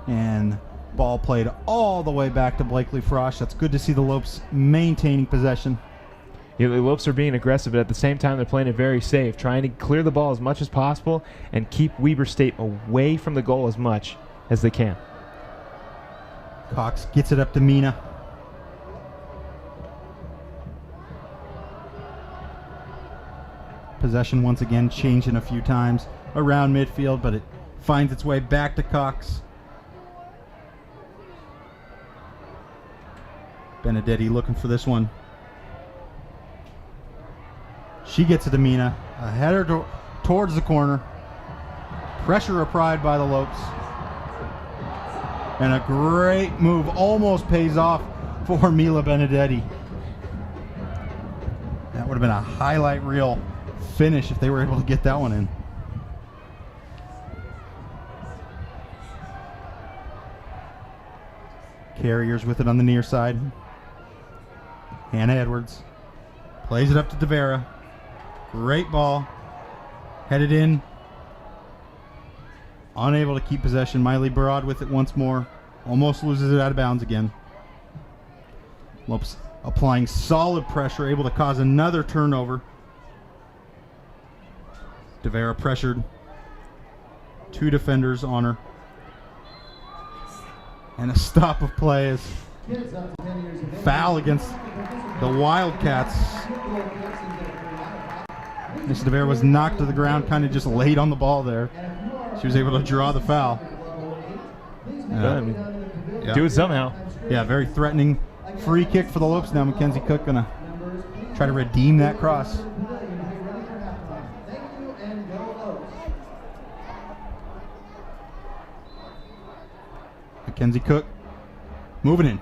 Speaker 1: And ball played all the way back to Blakely Frosch. That's good to see the Lopes maintaining possession.
Speaker 2: Yeah, the Lopes are being aggressive, but at the same time they're playing it very safe, trying to clear the ball as much as possible and keep Weber State away from the goal as much as they can.
Speaker 1: Cox gets it up to Mina. Possession once again changing a few times around midfield, but it finds its way back to Cox. Benedetti looking for this one. She gets it to Mina. A header towards the corner. Pressure applied by the Lopes. And a great move almost pays off for Mila Benedetti. That would have been a highlight reel finish if they were able to get that one in. Carriers with it on the near side. Hannah Edwards plays it up to DeVera. Great ball. Headed in. Unable to keep possession. Miley Broad with it once more. Almost loses it out of bounds again. Lopes applying solid pressure, able to cause another turnover. DeVera pressured. Two defenders on her. And a stop of play is foul against the Wildcats. Miss DeVera was knocked to the ground, kind of just laid on the ball there. She was able to draw the foul.
Speaker 2: Do it somehow.
Speaker 1: Yeah, very threatening free kick for the Lopes now. Mackenzie Cook gonna try to redeem that cross. Mackenzie Cook moving in.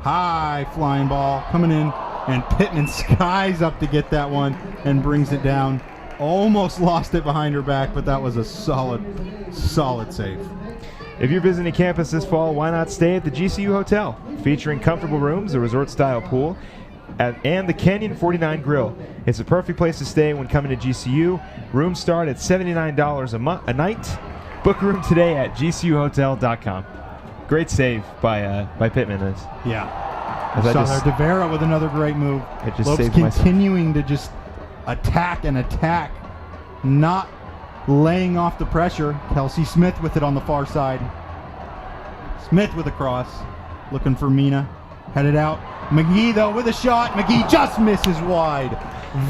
Speaker 1: High flying ball coming in, and Pittman skies up to get that one and brings it down. Almost lost it behind her back, but that was a solid save.
Speaker 2: If you're visiting campus this fall, why not stay at the GCU Hotel, featuring comfortable rooms, a resort-style pool, and the Canyon 49 Grill. It's a perfect place to stay when coming to GCU. Rooms start at $79 a night. Book a room today at gcuhotel.com. Great save by Pittman.
Speaker 1: Yeah.
Speaker 2: As I
Speaker 1: saw
Speaker 2: just-
Speaker 1: there, DeVera with another great move.
Speaker 2: It just
Speaker 1: Lopes
Speaker 2: saved myself.
Speaker 1: continuing to just attack and attack, not laying off the pressure. Kelsey Smith with it on the far side. Smith with a cross, looking for Mina. Headed out. McGee, though, with a shot. McGee just misses wide.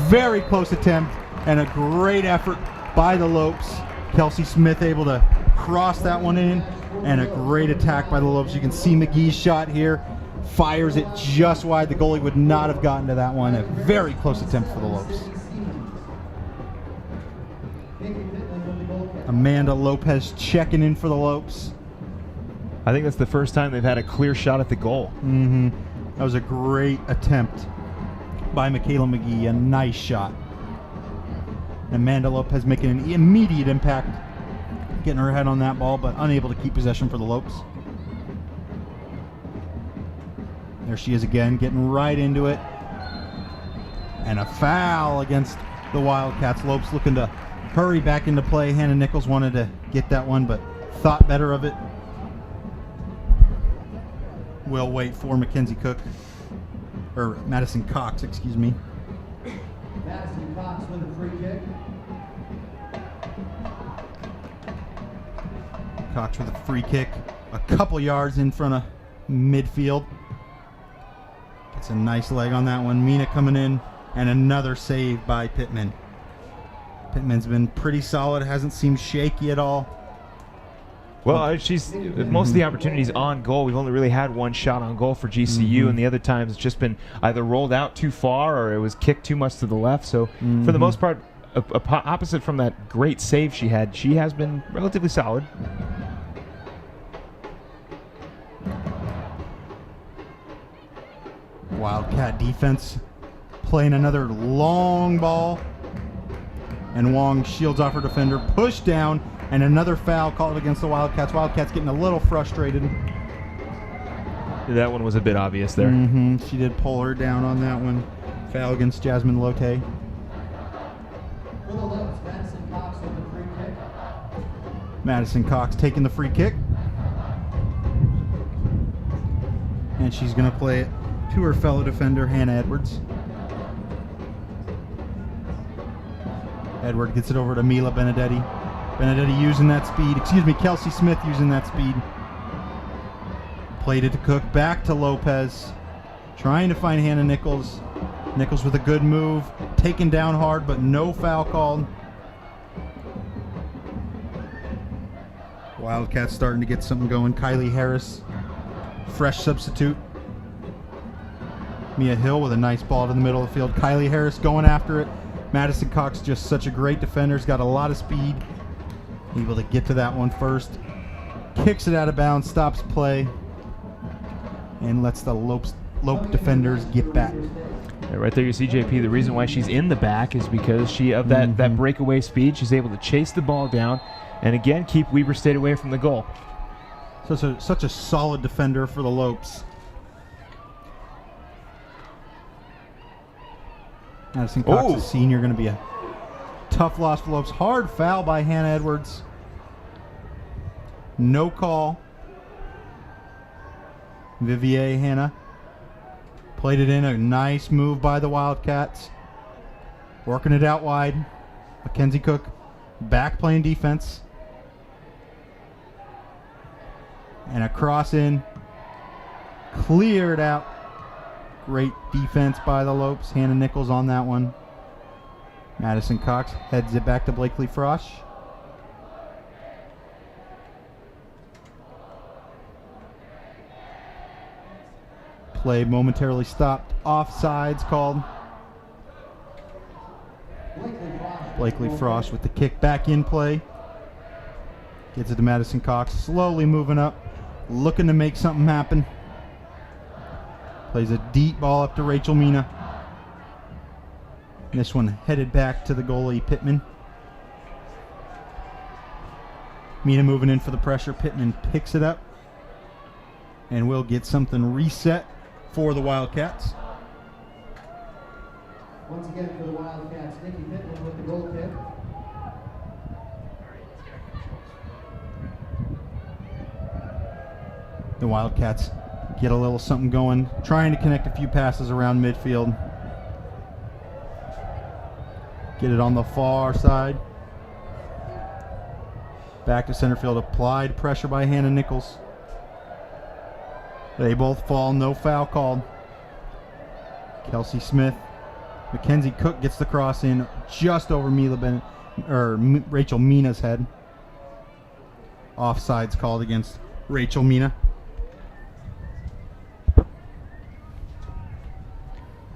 Speaker 1: Very close attempt and a great effort by the Lopes. Kelsey Smith able to cross that one in, and a great attack by the Lopes. You can see McGee's shot here. Fires it just wide. The goalie would not have gotten to that one. A very close attempt for the Lopes. Amanda Lopez checking in for the Lopes.
Speaker 2: I think that's the first time they've had a clear shot at the goal.
Speaker 1: That was a great attempt by Michaela McGee. A nice shot. Amanda Lopez making an immediate impact, getting her head on that ball, but unable to keep possession for the Lopes. There she is again, getting right into it. And a foul against the Wildcats. Lopes looking to hurry back into play. Hannah Nichols wanted to get that one, but thought better of it. We'll wait for Mackenzie Cook, or Madison Cox, excuse me.
Speaker 4: Madison Cox with a free kick.
Speaker 1: Cox with a free kick, a couple yards in front of midfield. Gets a nice leg on that one. Mina coming in, and another save by Pittman. Pittman's been pretty solid, hasn't seemed shaky at all.
Speaker 2: Well, she's most of the opportunities on goal. We've only really had one shot on goal for GCU, and the other times it's just been either rolled out too far or it was kicked too much to the left. So for the most part, opposite from that great save she has been relatively solid.
Speaker 1: Wildcat defense playing another long ball, and Wong shields off her defender, pushed down, and another foul called against the Wildcats. Wildcats getting a little frustrated.
Speaker 2: That one was a bit obvious there.
Speaker 1: She did pull her down on that one. Foul against Jasmine Lotte.
Speaker 4: For the Lopes, Madison Cox with the free kick.
Speaker 1: Madison Cox taking the free kick. And she's going to play it to her fellow defender, Hannah Edwards. Edward gets it over to Mila Benedetti. Benedetti using that speed. Kelsey Smith using that speed. Played it to Cook. Back to Lopez. Trying to find Hannah Nichols. Nichols with a good move. Taken down hard, but no foul called. Wildcats starting to get something going. Kylie Harris, fresh substitute. Mia Hill with a nice ball to the middle of the field. Kylie Harris going after it. Madison Cox, just such a great defender. He's got a lot of speed. Able to get to that one first. Kicks it out of bounds, stops play, and lets the Lope defenders get back.
Speaker 2: Yeah, right there you see, JP, the reason why she's in the back is because she of that breakaway speed. She's able to chase the ball down and, again, keep Weber State away from the goal.
Speaker 1: Such a solid defender for the Lopes. Madison Cox, a senior, going to be a tough loss for Lopes. Hard foul by Hannah Edwards. No call. Vivier Hannah played it in. A nice move by the Wildcats. Working it out wide. Mackenzie Cook back playing defense. And a cross in. Cleared out. Great defense by the Lopes. Hannah Nichols on that one. Madison Cox heads it back to Blakely Frosch. Play momentarily stopped. Offsides called. Blakely Frosch with the kick back in play. Gets it to Madison Cox. Slowly moving up. Looking to make something happen. Plays a deep ball up to Rachel Mina. And this one headed back to the goalie, Pittman. Mina moving in for the pressure. Pittman picks it up. And we'll get something reset for the Wildcats.
Speaker 4: Once again for the Wildcats, Nikki Pittman with the goal kick.
Speaker 1: The Wildcats get a little something going, trying to connect a few passes around midfield. Get it on the far side. Back to center field. Applied pressure by Hannah Nichols. They both fall. No foul called. Kelsey Smith. Mackenzie Cook gets the cross in just over Rachel Mina's head. Offsides called against Rachel Mina.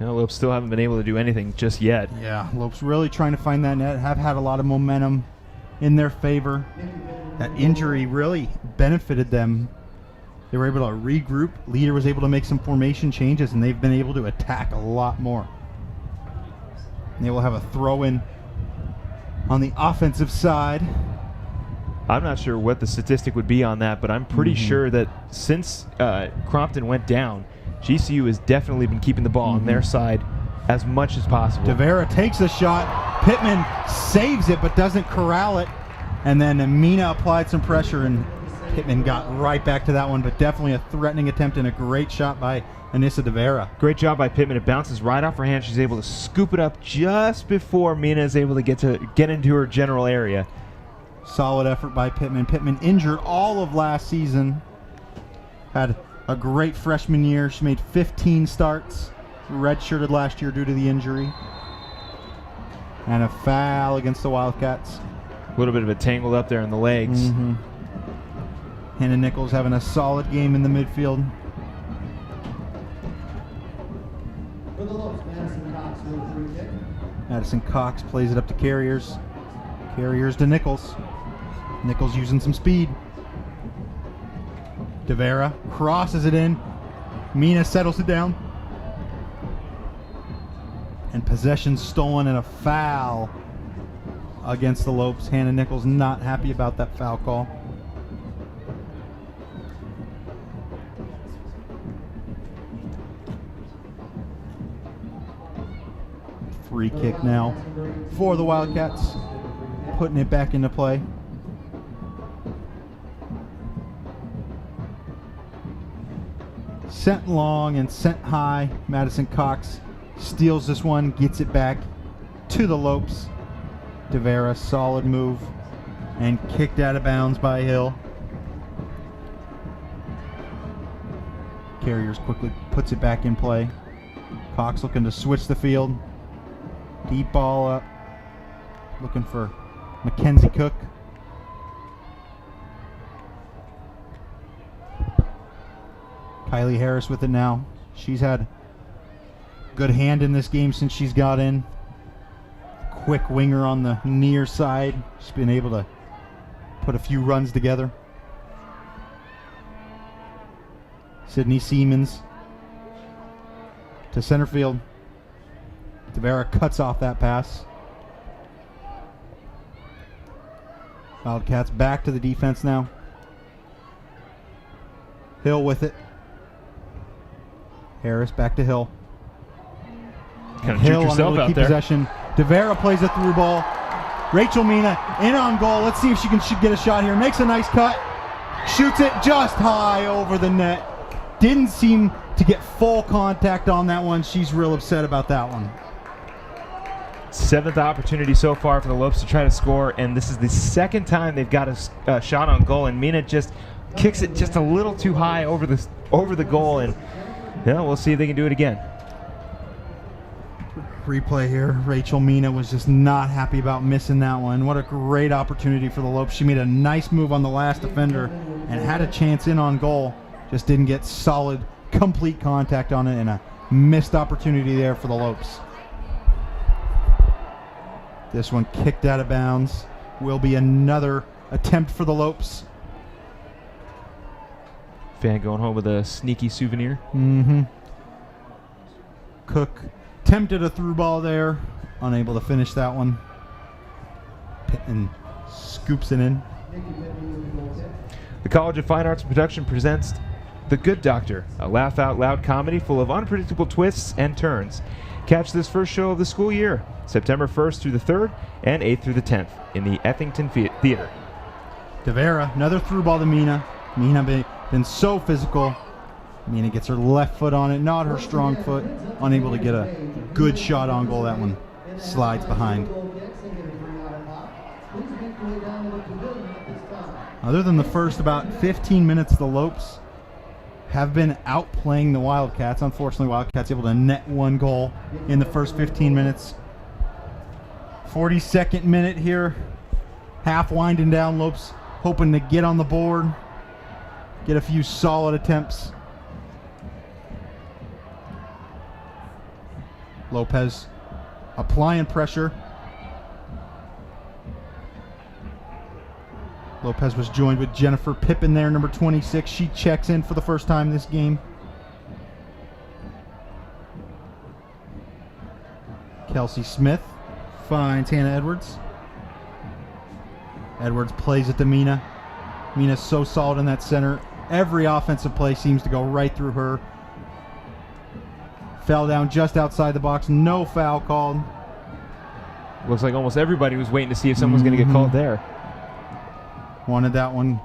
Speaker 2: Lopes still haven't been able to do anything just yet.
Speaker 1: Yeah, Lopes really trying to find that net. Have had a lot of momentum in their favor. That injury really benefited them. They were able to regroup. Leader was able to make some formation changes, and they've been able to attack a lot more. And they will have a throw-in on the offensive side.
Speaker 2: I'm not sure what the statistic would be on that, but I'm pretty sure that since Crompton went down, GCU has definitely been keeping the ball on their side as much as possible.
Speaker 1: DeVera takes a shot. Pittman saves it but doesn't corral it. And then Mina applied some pressure, and Pittman got right back to that one, but definitely a threatening attempt and a great shot by Anissa DeVera.
Speaker 2: Great job by Pittman. It bounces right off her hand. She's able to scoop it up just before Mina is able to get into her general area.
Speaker 1: Solid effort by Pittman. Pittman injured all of last season. Had a great freshman year. She made 15 starts. Redshirted last year due to the injury. And a foul against the Wildcats.
Speaker 2: A little bit of a tangled up there in the legs.
Speaker 1: Hannah Nichols having a solid game in the midfield.
Speaker 4: For the Lopes, Madison Cox with the free kick.
Speaker 1: Madison Cox plays it up to Carriers. Carriers to Nichols. Nichols using some speed. DeVera crosses it in. Mina settles it down. And possession stolen and a foul against the Lopes. Hannah Nichols not happy about that foul call. free kick now for the Wildcats, putting it back into play. Sent long and sent high. Madison Cox steals this one, gets it back to the Lopes. DeVera, solid move, and kicked out of bounds by Hill. Carriers quickly puts it back in play. Cox looking to switch the field. Deep ball up. Looking for Mackenzie Cook. Kylie Harris with it now. She's had good hand in this game since she's got in. Quick winger on the near side. She's been able to put a few runs together. Sydney Siemens to center field. Tavera cuts off that pass. Wildcats back to the defense now. Hill with it. Harris back to Hill.
Speaker 2: Kind of
Speaker 1: Hill
Speaker 2: juked yourself
Speaker 1: unable to
Speaker 2: out
Speaker 1: keep
Speaker 2: there.
Speaker 1: possession. DeVera plays a through ball. Rachel Mina in on goal. Let's see if she can get a shot here. Makes a nice cut. Shoots it just high over the net. Didn't seem to get full contact on that one. She's real upset about that one.
Speaker 2: 7th opportunity so far for the Lopes to try to score, and this is the 2nd time they've got a shot on goal, and Mina just kicks it just a little too high over the goal, and yeah, we'll see if they can do it again.
Speaker 1: Replay here. Rachel Mina was just not happy about missing that one. What a great opportunity for the Lopes. She made a nice move on the last defender and had a chance in on goal. Just didn't get solid, complete contact on it, and a missed opportunity there for the Lopes. This one kicked out of bounds. Will be another attempt for the Lopes.
Speaker 2: Fan going home with a sneaky souvenir.
Speaker 1: Cook attempted a through ball there. Unable to finish that one. Pittman scoops it in.
Speaker 2: The College of Fine Arts and Production presents The Good Doctor, a laugh-out-loud comedy full of unpredictable twists and turns. Catch this first show of the school year, September 1st through the 3rd and 8th through the 10th in the Effington Theater.
Speaker 1: DeVera, another through ball to Mina. Mina been so physical. Mina gets her left foot on it, not her strong foot. Unable to get a good shot on goal. That one slides behind. Other than the first about 15 minutes, the Lopes have been outplaying the Wildcats. Unfortunately, Wildcats able to net one goal in the first 15 minutes. 42nd minute here. Half winding down. Lopes hoping to get on the board. Get a few solid attempts. Lopez applying pressure. Lopez was joined with Jennifer Pippin there, number 26. She checks in for the first time this game. Kelsey Smith finds Hannah Edwards. Edwards plays it to Mina. Mina's so solid in that center. Every offensive play seems to go right through her. Fell down just outside the box. No foul called.
Speaker 2: Looks like almost everybody was waiting to see if someone was going to get called there.
Speaker 1: Wanted that one.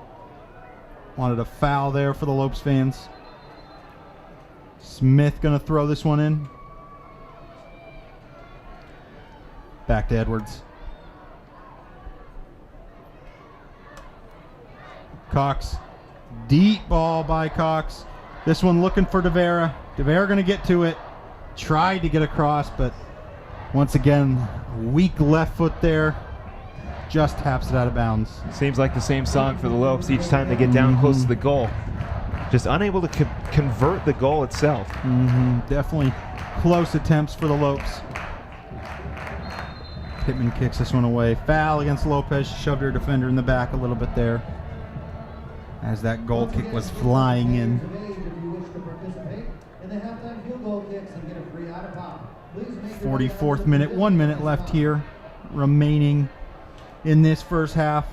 Speaker 1: Wanted a foul there for the Lopes fans. Smith going to throw this one in. Back to Edwards. Cox. Deep ball by Cox. This one looking for DeVera. DeVera going to get to it. Tried to get across, but once again, weak left foot there. Just taps it out of bounds.
Speaker 2: Seems like the same song for the Lopes each time they get down close to the goal. Just unable to convert the goal itself.
Speaker 1: Definitely close attempts for the Lopes. Pittman kicks this one away. Foul against Lopez. Shoved her defender in the back a little bit there as that goal kick was flying in. 44th minute, 1 minute left here remaining in this first half.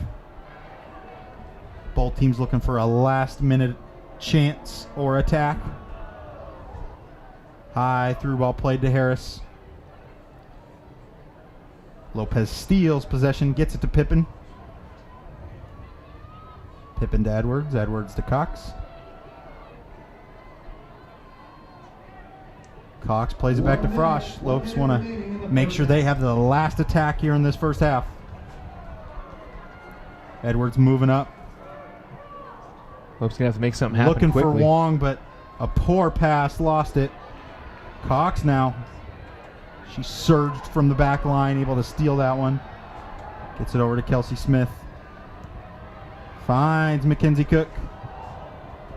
Speaker 1: Both teams looking for a last minute chance or attack. High through ball played to Harris. Lopez steals possession, gets it to Pippen. Pippen to Edwards, Edwards to Cox. Cox plays it back to Frosch. Lopes want to make sure they have the last attack here in this first half. Edwards moving up.
Speaker 2: Lopes going to have to make something happen
Speaker 1: Looking
Speaker 2: quickly.
Speaker 1: for Wong, but a poor pass, lost it. Cox now. She surged from the back line, able to steal that one. Gets it over to Kelsey Smith. Finds Mackenzie Cook.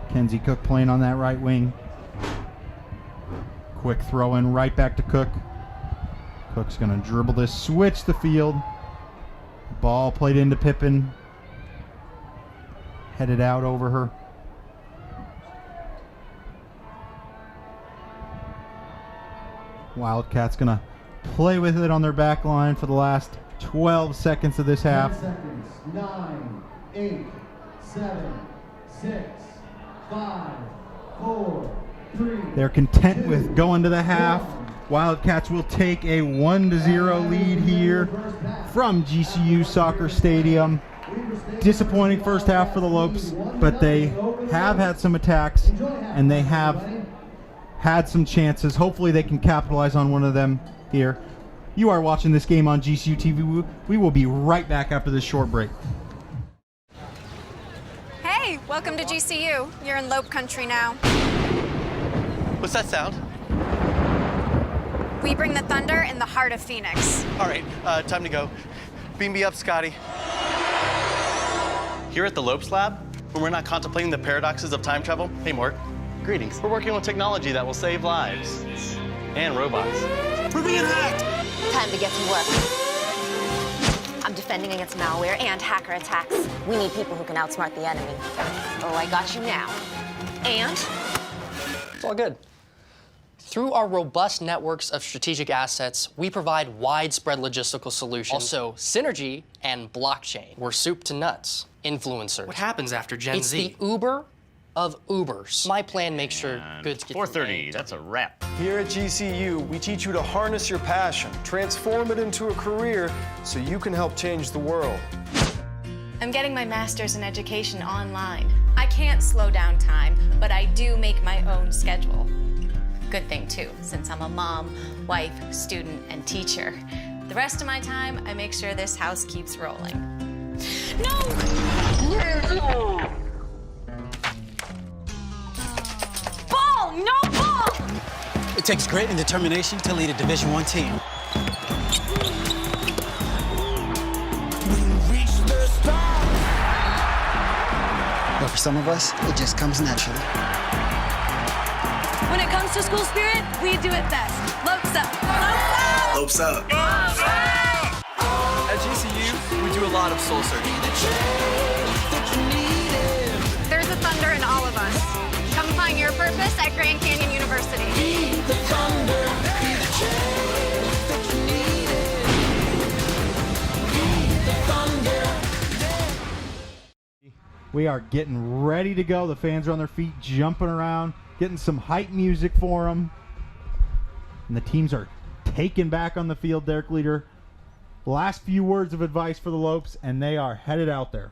Speaker 1: Mackenzie Cook playing on that right wing. Quick throw in right back to Cook. Cook's going to dribble this, switch the field. Ball played into Pippen. Headed out over her. Wildcats going to play with it on their back line for the last 12 seconds of this
Speaker 4: 10
Speaker 1: half.
Speaker 4: seconds. 9, 8, 7, 6, 5, 4, 3.
Speaker 1: They're content with going to the half. Wildcats will take a 1-0 lead here from GCU Soccer Stadium. Disappointing first half for the Lopes, but they have had some attacks and they have had some chances. Hopefully they can capitalize on one of them here. You are watching this game on GCU TV. We will be right back after this short break.
Speaker 5: Hey, welcome to GCU. You're in Lope country now.
Speaker 6: What's that sound?
Speaker 5: We bring the thunder in the heart of Phoenix.
Speaker 6: All right, time to go. Beam me up, Scotty. Here at the Lopes Lab, when we're not contemplating the paradoxes of time travel, hey, Mort, greetings. We're working on technology that will save lives. And robots. We're being hacked!
Speaker 7: Time to get to work. I'm defending against malware and hacker attacks. We need people who can outsmart the enemy. Oh, I got you now. And?
Speaker 8: It's all good. Through our robust networks of strategic assets, we provide widespread logistical solutions. Also, synergy and blockchain. We're soup to nuts. Influencers.
Speaker 9: What happens after Gen
Speaker 8: It's
Speaker 9: Z?
Speaker 8: the Uber of Ubers. My plan makes sure goods get
Speaker 9: 4:30, that's a wrap.
Speaker 10: Here at GCU, we teach you to harness your passion, transform it into a career so you can help change the world.
Speaker 11: I'm getting my master's in education online. I can't slow down time, but I do make my own schedule. Good thing too, since I'm a mom, wife, student, and teacher. The rest of my time, I make sure this house keeps rolling. No! Ball! No ball!
Speaker 12: It takes grit and determination to lead a Division I team. But for some of us, it just comes naturally.
Speaker 11: When it comes to school spirit, we do it best. Lopes up! Lopes up!
Speaker 12: Lopes up!
Speaker 10: At GCU, we do a lot of soul searching.
Speaker 5: There's a thunder in all of us. Come find your purpose at Grand Canyon University.
Speaker 1: We are getting ready to go. The fans are on their feet, jumping around, getting some hype music for them. And the teams are taken back on the field. Derek Leader, last few words of advice for the Lopes, and they are headed out there.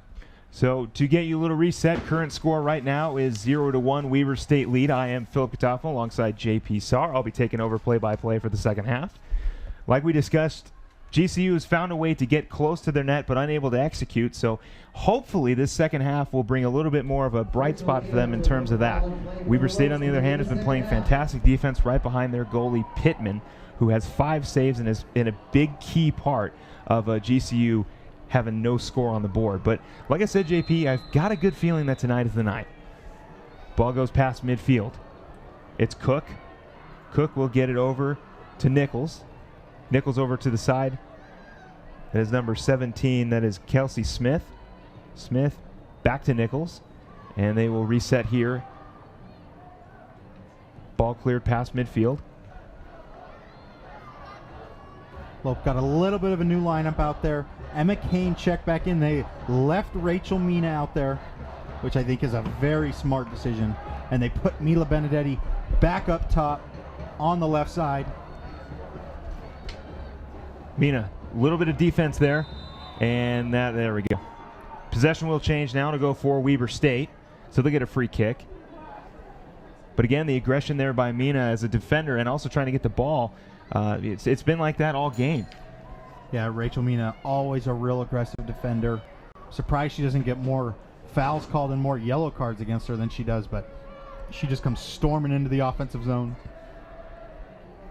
Speaker 2: So to get you a little reset, current score right now is 0-1 Weber State lead. I am Philip Katoffel alongside JP Sarr. I'll be taking over play-by-play for the second half. Like we discussed, GCU has found a way to get close to their net but unable to execute, so hopefully this second half will bring a little bit more of a bright spot for them in terms of that. Weber State, on the other hand, has been playing fantastic defense right behind their goalie Pittman, who has 5 saves and is in a big key part of GCU having no score on the board. But like I said, JP, I've got a good feeling that tonight is the night. Ball goes past midfield. It's Cook. Cook will get it over to Nichols. Nichols over to the side. That is number 17. That is Kelsey Smith. Smith back to Nichols. And they will reset here. Ball cleared past midfield.
Speaker 1: Lope got a little bit of a new lineup out there. Emma Kane checked back in. They left Rachel Mina out there, which I think is a very smart decision. And they put Mila Benedetti back up top on the left side.
Speaker 2: Mina a little bit of defense there. And there we go. Possession will change now to go for Weber State. So they'll get a free kick. But again, the aggression there by Mina as a defender and also trying to get the ball. It's been like that all game.
Speaker 1: Yeah, Rachel Mina, always a real aggressive defender. Surprised she doesn't get more fouls called and more yellow cards against her than she does, but she just comes storming into the offensive zone.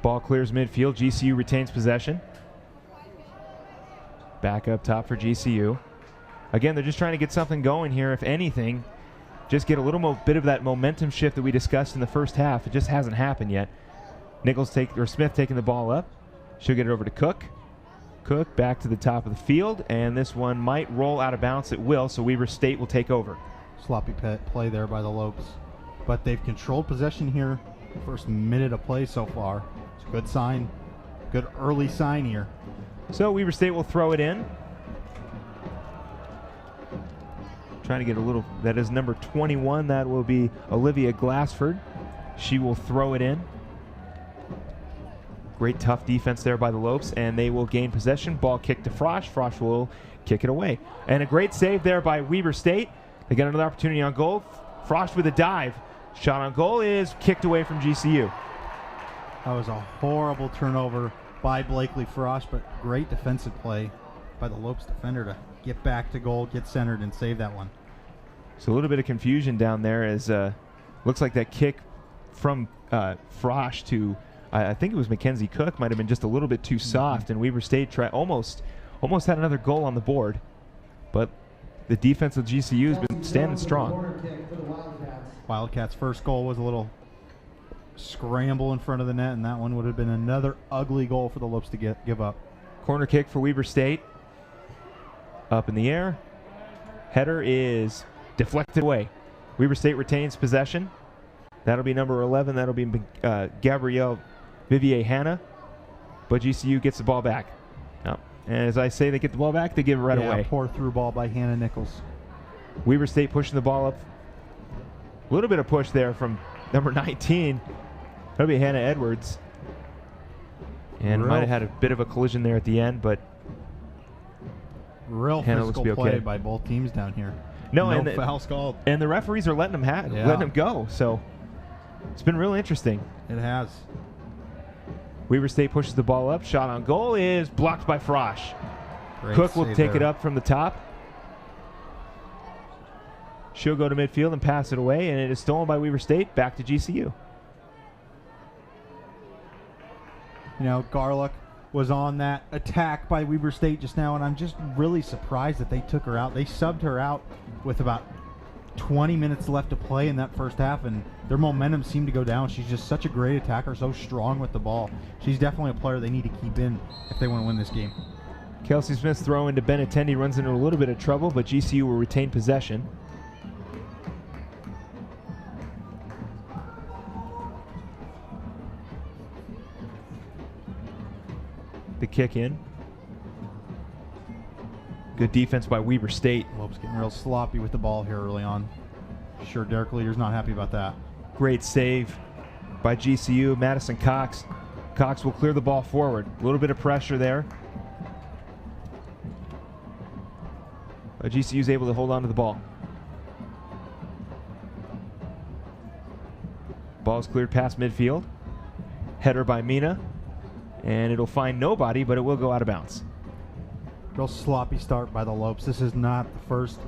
Speaker 2: Ball clears midfield. GCU retains possession. Back up top for GCU. Again, they're just trying to get something going here. If anything, just get a little bit of that momentum shift that we discussed in the first half. It just hasn't happened yet. Smith taking the ball up. She'll get it over to Cook. Cook back to the top of the field, and this one might roll out of bounds. It will, so Weber State will take over.
Speaker 1: Sloppy play there by the Lopes. But they've controlled possession here. First minute of play so far. It's a good sign. Good early sign here.
Speaker 2: So Weber State will throw it in. Trying to get a little, that is number 21. That will be Olivia Glassford. She will throw it in. Great tough defense there by the Lopes, and they will gain possession. Ball kicked to Frosch. Frosch will kick it away. And a great save there by Weber State. They got another opportunity on goal. Frosch with a dive. Shot on goal is kicked away from GCU.
Speaker 1: That was a horrible turnover by Blakely Frosch, but great defensive play by the Lopes defender to get back to goal, get centered, and save that one.
Speaker 2: So a little bit of confusion down there as looks like that kick from Frosch to I think it was Mackenzie Cook might have been just a little bit too soft, and Weber State almost had another goal on the board, but the defense of GCU has been standing strong.
Speaker 1: Wildcats' first goal was a little scramble in front of the net, and that one would have been another ugly goal for the Lopes to give up.
Speaker 2: Corner kick for Weber State. Up in the air. Header is deflected away. Weber State retains possession. That'll be number 11. That'll be Gabrielle Vivier Hanna. But GCU gets the ball back. Oh. And as I say, they get the ball back, they give it right away.
Speaker 1: Poor through ball by Hannah Nichols.
Speaker 2: Weber State pushing the ball up. A little bit of push there from number 19. That'll be Hannah Edwards. And might have had a bit of a collision there at the end, but
Speaker 1: real
Speaker 2: Hannah
Speaker 1: physical
Speaker 2: looks to be okay.
Speaker 1: play by both teams down here.
Speaker 2: No
Speaker 1: fouls called.
Speaker 2: And the referees are letting them go. So it's been really interesting.
Speaker 1: It has.
Speaker 2: Weber State pushes the ball up. Shot on goal is blocked by Frosch.
Speaker 1: Great
Speaker 2: Cook will take
Speaker 1: there.
Speaker 2: it up from the top. She'll go to midfield and pass it away, and it is stolen by Weber State. Back to GCU.
Speaker 1: You know, Garlick was on that attack by Weber State just now, and I'm just really surprised that they took her out. They subbed her out with about 20 minutes left to play in that first half, and their momentum seemed to go down. She's just such a great attacker, so strong with the ball. She's definitely a player they need to keep in if they want to win this game.
Speaker 2: Kelsey Smith's throw into Benatendi runs into a little bit of trouble, but GCU will retain possession. The kick in. Good defense by Weber State.
Speaker 1: Lopes getting real sloppy with the ball here early on. Sure, Derek Leader's not happy about that.
Speaker 2: Great save by GCU. Madison Cox. Cox will clear the ball forward. A little bit of pressure there. But GCU's able to hold on to the ball. Ball's cleared past midfield. Header by Mina. And it'll find nobody, but it will go out of bounds.
Speaker 1: Real sloppy start by the Lopes. This is not the first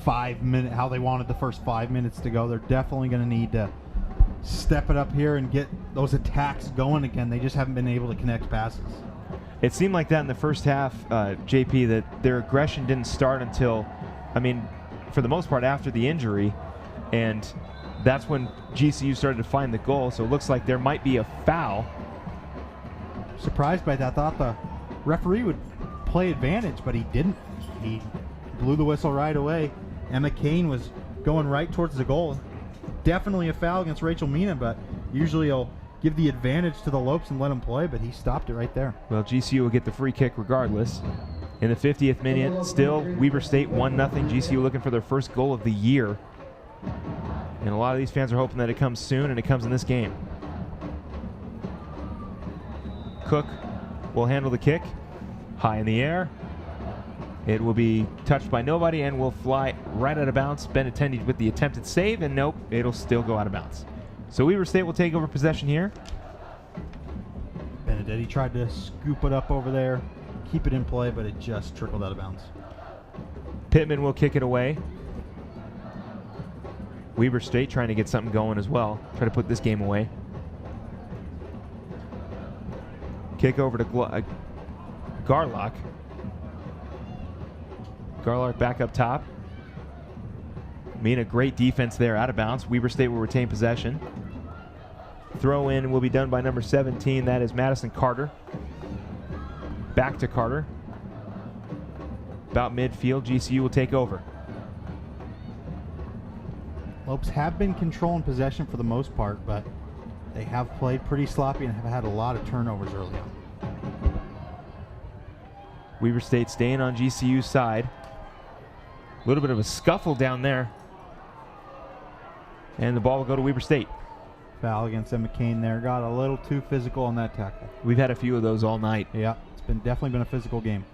Speaker 1: 5 minutes, how they wanted the first 5 minutes to go. They're definitely going to need to step it up here and get those attacks going again. They just haven't been able to connect passes.
Speaker 2: It seemed like that in the first half, JP, that their aggression didn't start until, for the most part, after the injury. And that's when GCU started to find the goal. So it looks like there might be a foul.
Speaker 1: Surprised by that. Thought the referee would play advantage, but he didn't. He blew the whistle right away. Emma Kane was going right towards the goal. Definitely a foul against Rachel Mina, but usually he'll give the advantage to the Lopes and let them play, but he stopped it right there.
Speaker 2: Well, GCU will get the free kick regardless. In the 50th minute, still Weber State 1-0. GCU looking for their first goal of the year. And a lot of these fans are hoping that it comes soon, and it comes in this game. Cook will handle the kick. High in the air. It will be touched by nobody and will fly right out of bounds. Benintendi with the attempted save, and nope, it'll still go out of bounds. So Weber State will take over possession here.
Speaker 1: Benintendi tried to scoop it up over there, keep it in play, but it just trickled out of bounds.
Speaker 2: Pittman will kick it away. Weber State trying to get something going as well. Try to put this game away. Kick over to Garlock. Garlock back up top. Mina, great defense there, out of bounds. Weber State will retain possession. Throw in will be done by number 17. That is Madison Carter. Back to Carter. About midfield, GCU will take over.
Speaker 1: Lopes have been controlling possession for the most part, but they have played pretty sloppy and have had a lot of turnovers early on.
Speaker 2: Weber State staying on GCU's side. A little bit of a scuffle down there. And the ball will go to Weber State.
Speaker 1: Foul against Emma Kane there. Got a little too physical on that tackle.
Speaker 2: We've had a few of those all night.
Speaker 1: Yeah, it's definitely been a physical game.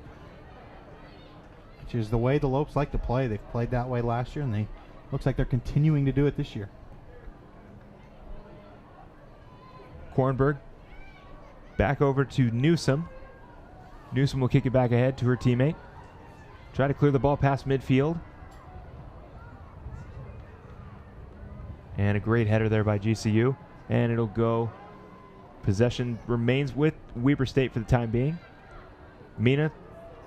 Speaker 1: Which is the way the Lopes like to play. They've played that way last year, and they looks like they're continuing to do it this year.
Speaker 2: Kornberg back over to Newsom. Newsom will kick it back ahead to her teammate. Try to clear the ball past midfield. And a great header there by GCU. And it'll go. Possession remains with Weber State for the time being. Mina,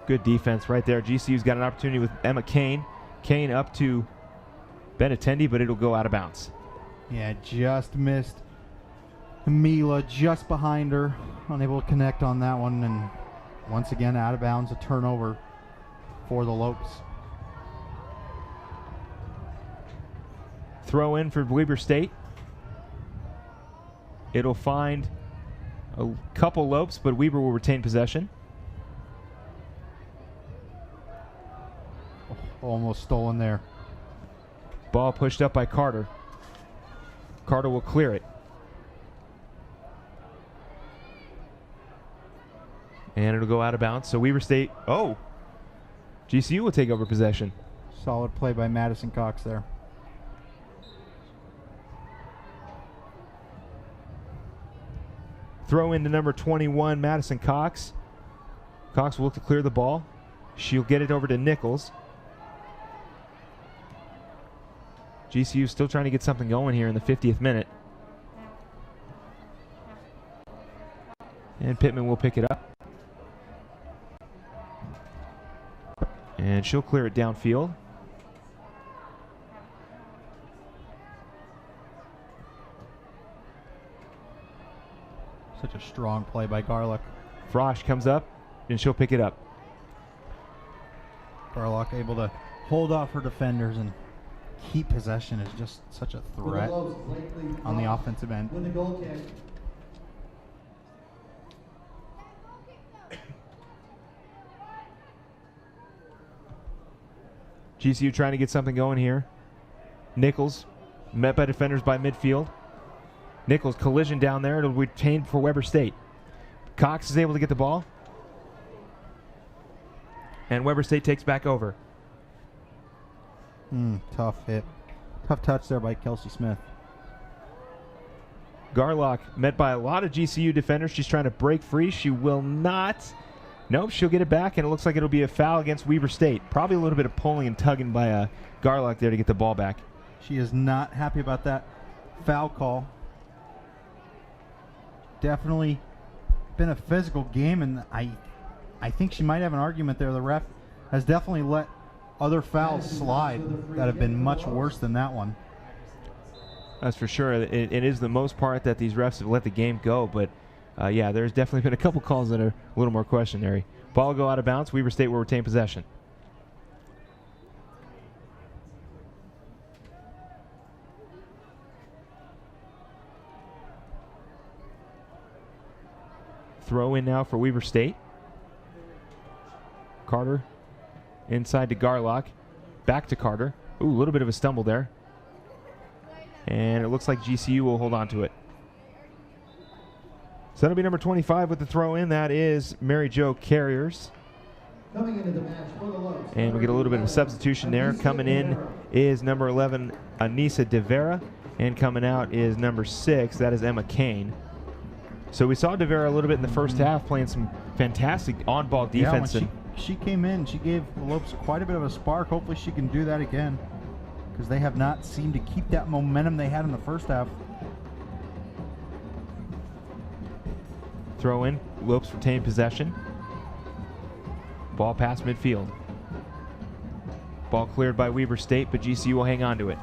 Speaker 2: good defense right there. GCU's got an opportunity with Emma Kane. Kane up to Benintendi, but it'll go out of bounds.
Speaker 1: Yeah, just missed Mila just behind her. Unable to connect on that one. And once again, out of bounds, a turnover for the Lopes.
Speaker 2: Throw in for Weber State. It'll find a couple Lopes, but Weber will retain possession.
Speaker 1: Almost stolen there.
Speaker 2: Ball pushed up by Carter. Carter will clear it. And it'll go out of bounds. So Weber State, GCU will take over possession.
Speaker 1: Solid play by Madison Cox there.
Speaker 2: Throw into number 21, Madison Cox. Cox will look to clear the ball. She'll get it over to Nichols. GCU still trying to get something going here in the 50th minute. And Pittman will pick it up. And she'll clear it downfield.
Speaker 1: Such a strong play by Garlock.
Speaker 2: Frosch comes up, and she'll pick it up.
Speaker 1: Garlock able to hold off her defenders and keep possession is just such a threat on the offensive end.
Speaker 4: Win the goal kick.
Speaker 2: GCU trying to get something going here. Nichols met by defenders by midfield. Nichols collision down there. It'll be retained for Weber State. Cox is able to get the ball. And Weber State takes back over.
Speaker 1: Tough hit. Tough touch there by Kelsey Smith.
Speaker 2: Garlock met by a lot of GCU defenders. She's trying to break free. She will not. Nope, she'll get it back, and it looks like it'll be a foul against Weber State. Probably a little bit of pulling and tugging by Garlock there to get the ball back.
Speaker 1: She is not happy about that foul call. Definitely been a physical game, and I think she might have an argument there. The ref has definitely let other fouls slide that have been much worse than that one.
Speaker 2: That's for sure. It is the most part that these refs have let the game go, but yeah, there's definitely been a couple calls that are a little more questionary. Ball will go out of bounds. Weber State will retain possession. Throw in now for Weber State. Carter inside to Garlock. Back to Carter. Ooh, a little bit of a stumble there. And it looks like GCU will hold on to it. So that'll be number 25 with the throw in. That is Mary Jo Carriers.
Speaker 4: Coming into the match for the Lopes.
Speaker 2: And we get a little bit of a substitution there. Coming in is number 11, Anissa De Vera. And coming out is number 6, that is Emma Kane. So we saw De Vera a little bit in the first half playing some fantastic on-ball defense.
Speaker 1: Yeah, when she came in, she gave the Lopes quite a bit of a spark. Hopefully she can do that again, because they have not seemed to keep that momentum they had in the first half.
Speaker 2: Throw in, Lopes retain possession. Ball past midfield. Ball cleared by Weber State, but GCU will hang on to it.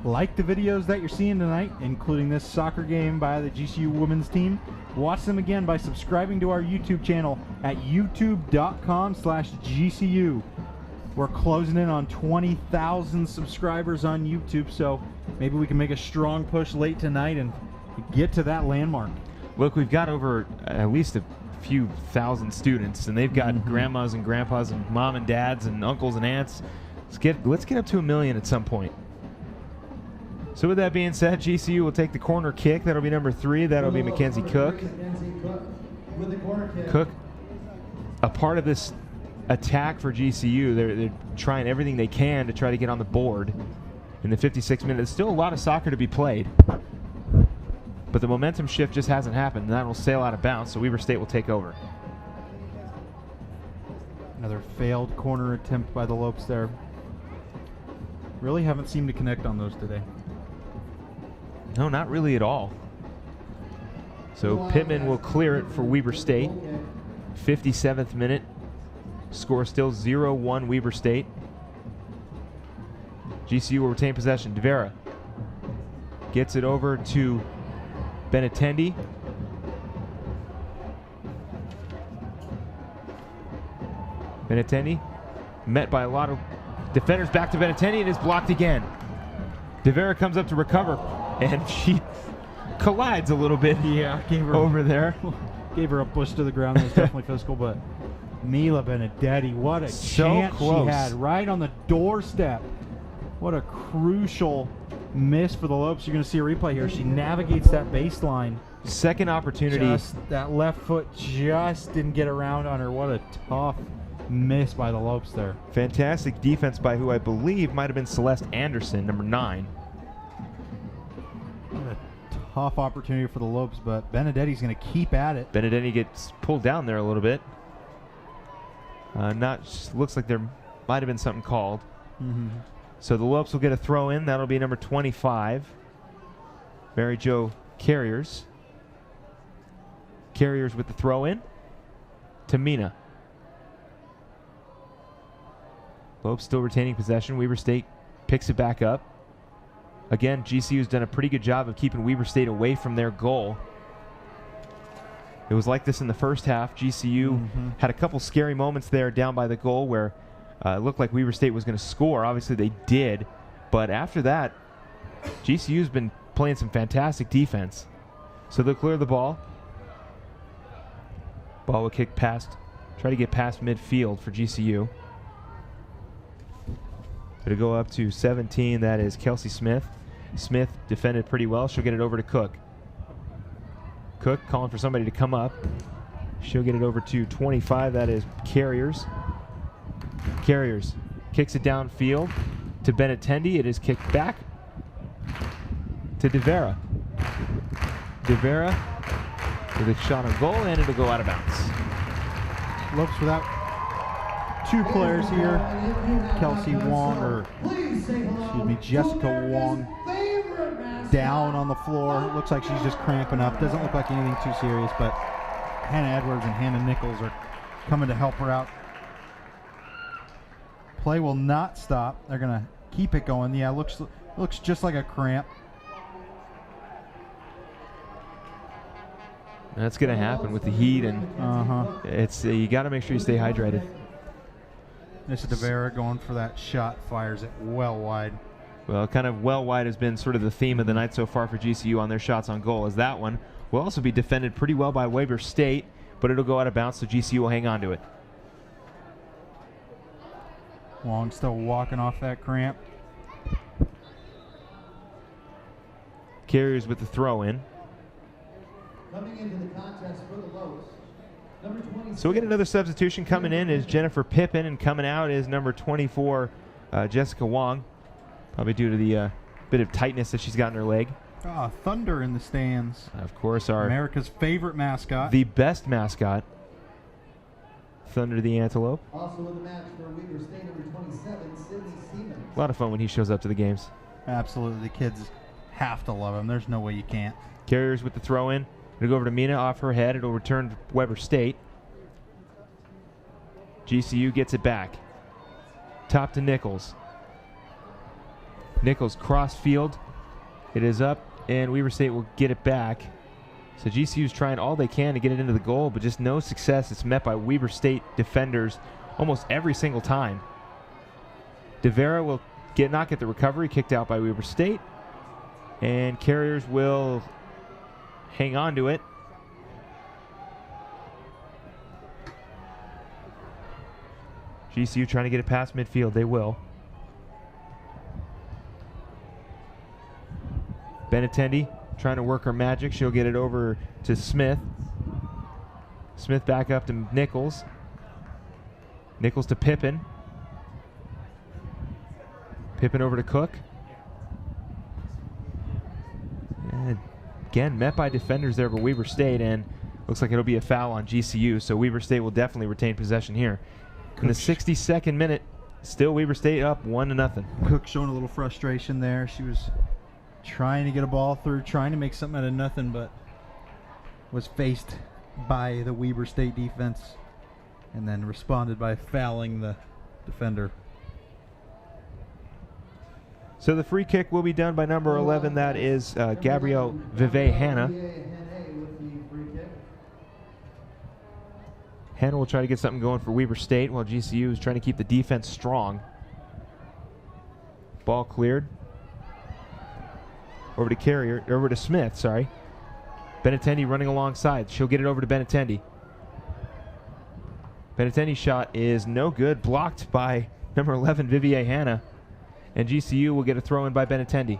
Speaker 1: Like the videos that you're seeing tonight, including this soccer game by the GCU women's team. Watch them again by subscribing to our YouTube channel at youtube.com/GCU. We're closing in on 20,000 subscribers on YouTube, so maybe we can make a strong push late tonight and get to that landmark.
Speaker 2: Look, we've got over at least a few thousand students, and they've got grandmas and grandpas and mom and dads and uncles and aunts. Let's get up to 1 million at some point. So with that being said, GCU will take the corner kick. That'll be number 3. That'll be Mackenzie Cook. Cook, a part of this attack for GCU. They're trying everything they can to try to get on the board in the 56 minutes. There's still a lot of soccer to be played, but the momentum shift just hasn't happened, and that will sail out of bounds, so Weber State will take over.
Speaker 1: Another failed corner attempt by the Lopes there. Really haven't seemed to connect on those today.
Speaker 2: No, not really at all. So Pittman will clear it for Weber State. 57th minute. Score still 0-1 Weber State. GCU will retain possession. De Vera gets it over to Benatendi. Benatendi met by a lot of defenders. Back to Benatendi, and is blocked again. De Vera comes up to recover, and she collides a little bit.
Speaker 1: Yeah, gave her
Speaker 2: over there.
Speaker 1: Gave her a push to the ground. That was definitely physical, but Mila Benedetti, what a chance
Speaker 2: close.
Speaker 1: she had right on the doorstep. What a crucial miss for the Lopes. You're going to see a replay here. She navigates that baseline.
Speaker 2: Second opportunity.
Speaker 1: Just that left foot just didn't get around on her. What a tough miss by the Lopes there.
Speaker 2: Fantastic defense by who I believe might have been Celeste Anderson, number 9.
Speaker 1: What a tough opportunity for the Lopes, but Benedetti's going to keep at it.
Speaker 2: Benedetti gets pulled down there a little bit. Looks like there might have been something called. So the Lopes will get a throw in. That'll be number 25, Mary Jo Carriers. Carriers with the throw in to Mina. Lopes still retaining possession. Weber State picks it back up. Again, GCU's done a pretty good job of keeping Weber State away from their goal. It was like this in the first half. GCU had a couple scary moments there down by the goal where it looked like Weber State was going to score. Obviously they did, but after that, GCU's been playing some fantastic defense. So they'll clear the ball. Ball will kick past, try to get past midfield for GCU. It'll go up to 17, that is Kelsey Smith. Smith defended pretty well. She'll get it over to Cook. Cook calling for somebody to come up. She'll get it over to 25, that is Carriers. Carriers kicks it downfield to Benatendi. It is kicked back to De Vera. De Vera with a shot on goal, and it'll go out of bounds.
Speaker 1: Lopes without 2 players here. Kelsey Wong, or excuse me, Jessica Wong, down on the floor. Looks like she's just cramping up. Doesn't look like anything too serious, but Hannah Edwards and Hannah Nichols are coming to help her out. Play will not stop. They're going to keep it going. Yeah, looks just like a cramp.
Speaker 2: That's going to happen with the heat, and it's you got to make sure you stay hydrated.
Speaker 1: This is De Vera going for that shot, fires it well wide.
Speaker 2: Well, kind of well wide has been sort of the theme of the night so far for GCU on their shots on goal, as that one will also be defended pretty well by Weber State, but it'll go out of bounds, so GCU will hang on to it.
Speaker 1: Wong still walking off that cramp.
Speaker 2: Carriers with the throw in.
Speaker 4: Coming into the contest for the Lopes,
Speaker 2: So we'll get another substitution. Coming in is Jennifer Pippin, and coming out is number 24, Jessica Wong. Probably due to the bit of tightness that she's got in her leg.
Speaker 1: Thunder in the stands.
Speaker 2: Of course, our
Speaker 1: America's favorite mascot.
Speaker 2: the best mascot, Thunder the Antelope.
Speaker 4: Also in the match for Weaver State, number 27, Sydney Seaman.
Speaker 2: A lot of fun when he shows up to the games.
Speaker 1: Absolutely. The kids have to love him. There's no way you can't.
Speaker 2: Carriers with the throw in. It'll go over to Mina off her head. It'll return to Weber State. GCU gets it back. Top to Nichols. Nichols cross field. It is up, and Weber State will get it back. So GCU's trying all they can to get it into the goal, but just no success. It's met by Weber State defenders almost every single time. DeVera will not get the recovery, kicked out by Weber State. And Carriers will hang on to it. GCU trying to get it past midfield. They will. Benatendi trying to work her magic. She'll get it over to Smith. Smith back up to Nichols. Nichols to Pippin. Pippin over to Cook. And again, met by defenders there for Weber State, and looks like it'll be a foul on GCU, so Weber State will definitely retain possession here. In the 62nd minute, still Weber State up 1-0.
Speaker 1: Cook showing a little frustration there. She was trying to get a ball through, trying to make something out of nothing, but was faced by the Weber State defense and then responded by fouling the defender.
Speaker 2: So the free kick will be done by number 11. That is Gabrielle Vivet-Hanna. Hanna will try to get something going for Weber State while GCU is trying to keep the defense strong. Ball cleared. Over to Smith, sorry. Benatendi running alongside. She'll get it over to Benatendi. Benatendi's shot is no good, blocked by number 11, Vivier-Hanna. And GCU will get a throw in by Benatendi.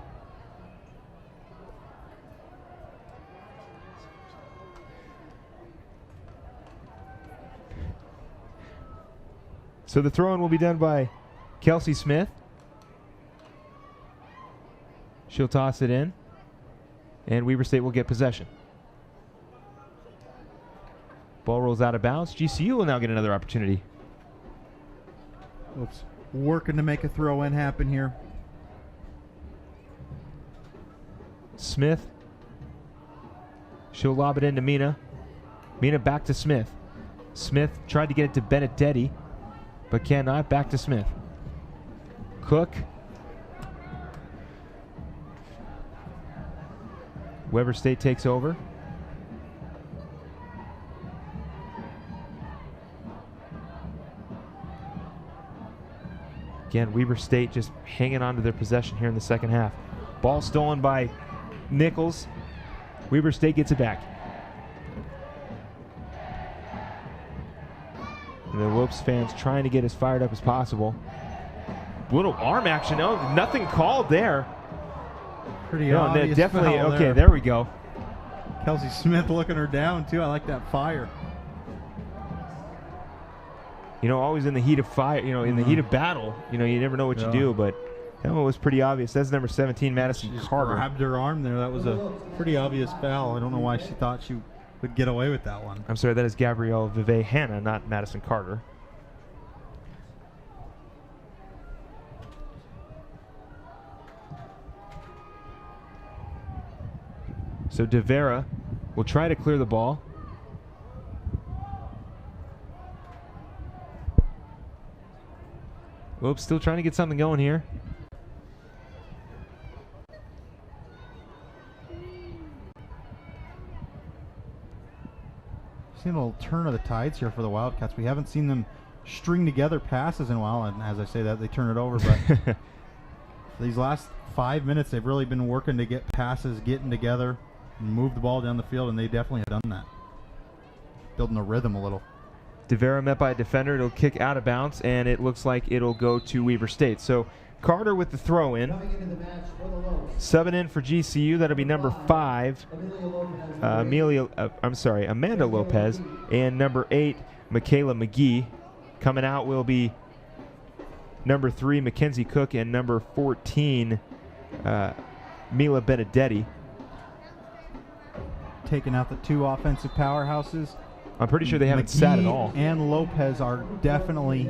Speaker 2: So the throw in will be done by Kelsey Smith. She'll toss it in, and Weber State will get possession. Ball rolls out of bounds. GCU will now get another opportunity.
Speaker 1: Oops. Working to make a throw-in happen here.
Speaker 2: Smith. She'll lob it into Mina. Mina back to Smith. Smith tried to get it to Benedetti, but cannot. Back to Smith. Cook. Weber State takes over. Again, Weber State just hanging on to their possession here in the second half. Ball stolen by Nichols. Weber State gets it back. And the Lopes fans trying to get as fired up as possible. Little arm action. No, nothing called there.
Speaker 1: Pretty obvious
Speaker 2: definitely.
Speaker 1: foul
Speaker 2: Okay, there we go.
Speaker 1: Kelsey Smith looking her down, too. I like that fire.
Speaker 2: You know, always in the heat of fire, in the heat of battle, you never know what you do, but that one was pretty obvious. That's number 17, Madison Carter.
Speaker 1: Grabbed her arm there. That was a pretty obvious foul. I don't know why she thought she would get away with that one.
Speaker 2: I'm sorry, that is Gabrielle Vivet-Hanna, not Madison Carter. So DeVera will try to clear the ball. Oops, still trying to get something going here.
Speaker 1: Seen a little turn of the tides here for the Wildcats. We haven't seen them string together passes in a while, and as I say that, they turn it over. But these last 5 minutes, they've really been working to get passes, getting together, and move the ball down the field, and they definitely have done that. Building a rhythm a little.
Speaker 2: DeVera met by a defender. It'll kick out of bounds, and it looks like it'll go to Weber State. So Carter with the throw in. Subbing in for GCU, that'll be number 5, Amanda Lopez, and number 8, Michaela McGee. Coming out will be number 3, Mackenzie Cook, and number 14, Mila Benedetti.
Speaker 1: Taking out the 2 offensive powerhouses.
Speaker 2: I'm pretty sure they haven't sat at all.
Speaker 1: And Lopez are definitely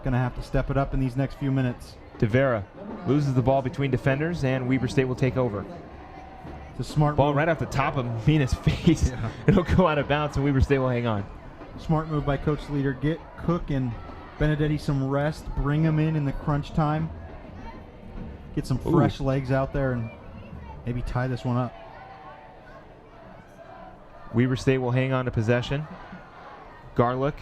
Speaker 1: going to have to step it up in these next few minutes.
Speaker 2: DeVera loses the ball between defenders, and Weber State will take over.
Speaker 1: It's a smart
Speaker 2: ball
Speaker 1: move.
Speaker 2: right off the top of Mina's face. Yeah. It'll go out of bounds, and Weber State will hang on.
Speaker 1: Smart move by Coach Leader. Get Cook and Benedetti some rest. Bring them in the crunch time. Get some fresh legs out there and maybe tie this one up.
Speaker 2: Weber State will hang on to possession. Garlick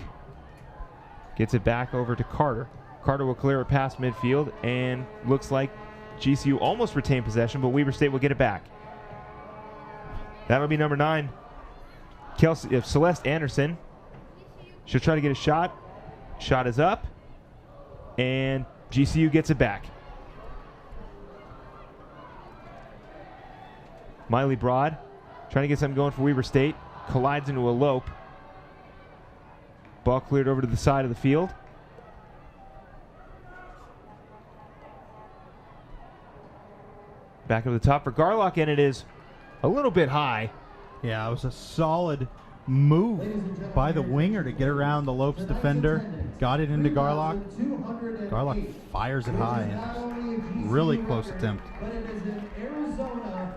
Speaker 2: gets it back over to Carter. Carter will clear it past midfield, and looks like GCU almost retained possession, but Weber State will get it back. That'll be number 9, Celeste Anderson. She'll try to get a shot. Shot is up, and GCU gets it back. Miley Broad trying to get something going for Weber State. Collides into a lope. Ball cleared over to the side of the field. Back over the top for Garlock, and it is a little bit high.
Speaker 1: Yeah, it was a solid move by the winger to get around the Lopes defender. Got it into Garlock. Garlock fires it high. Really close attempt.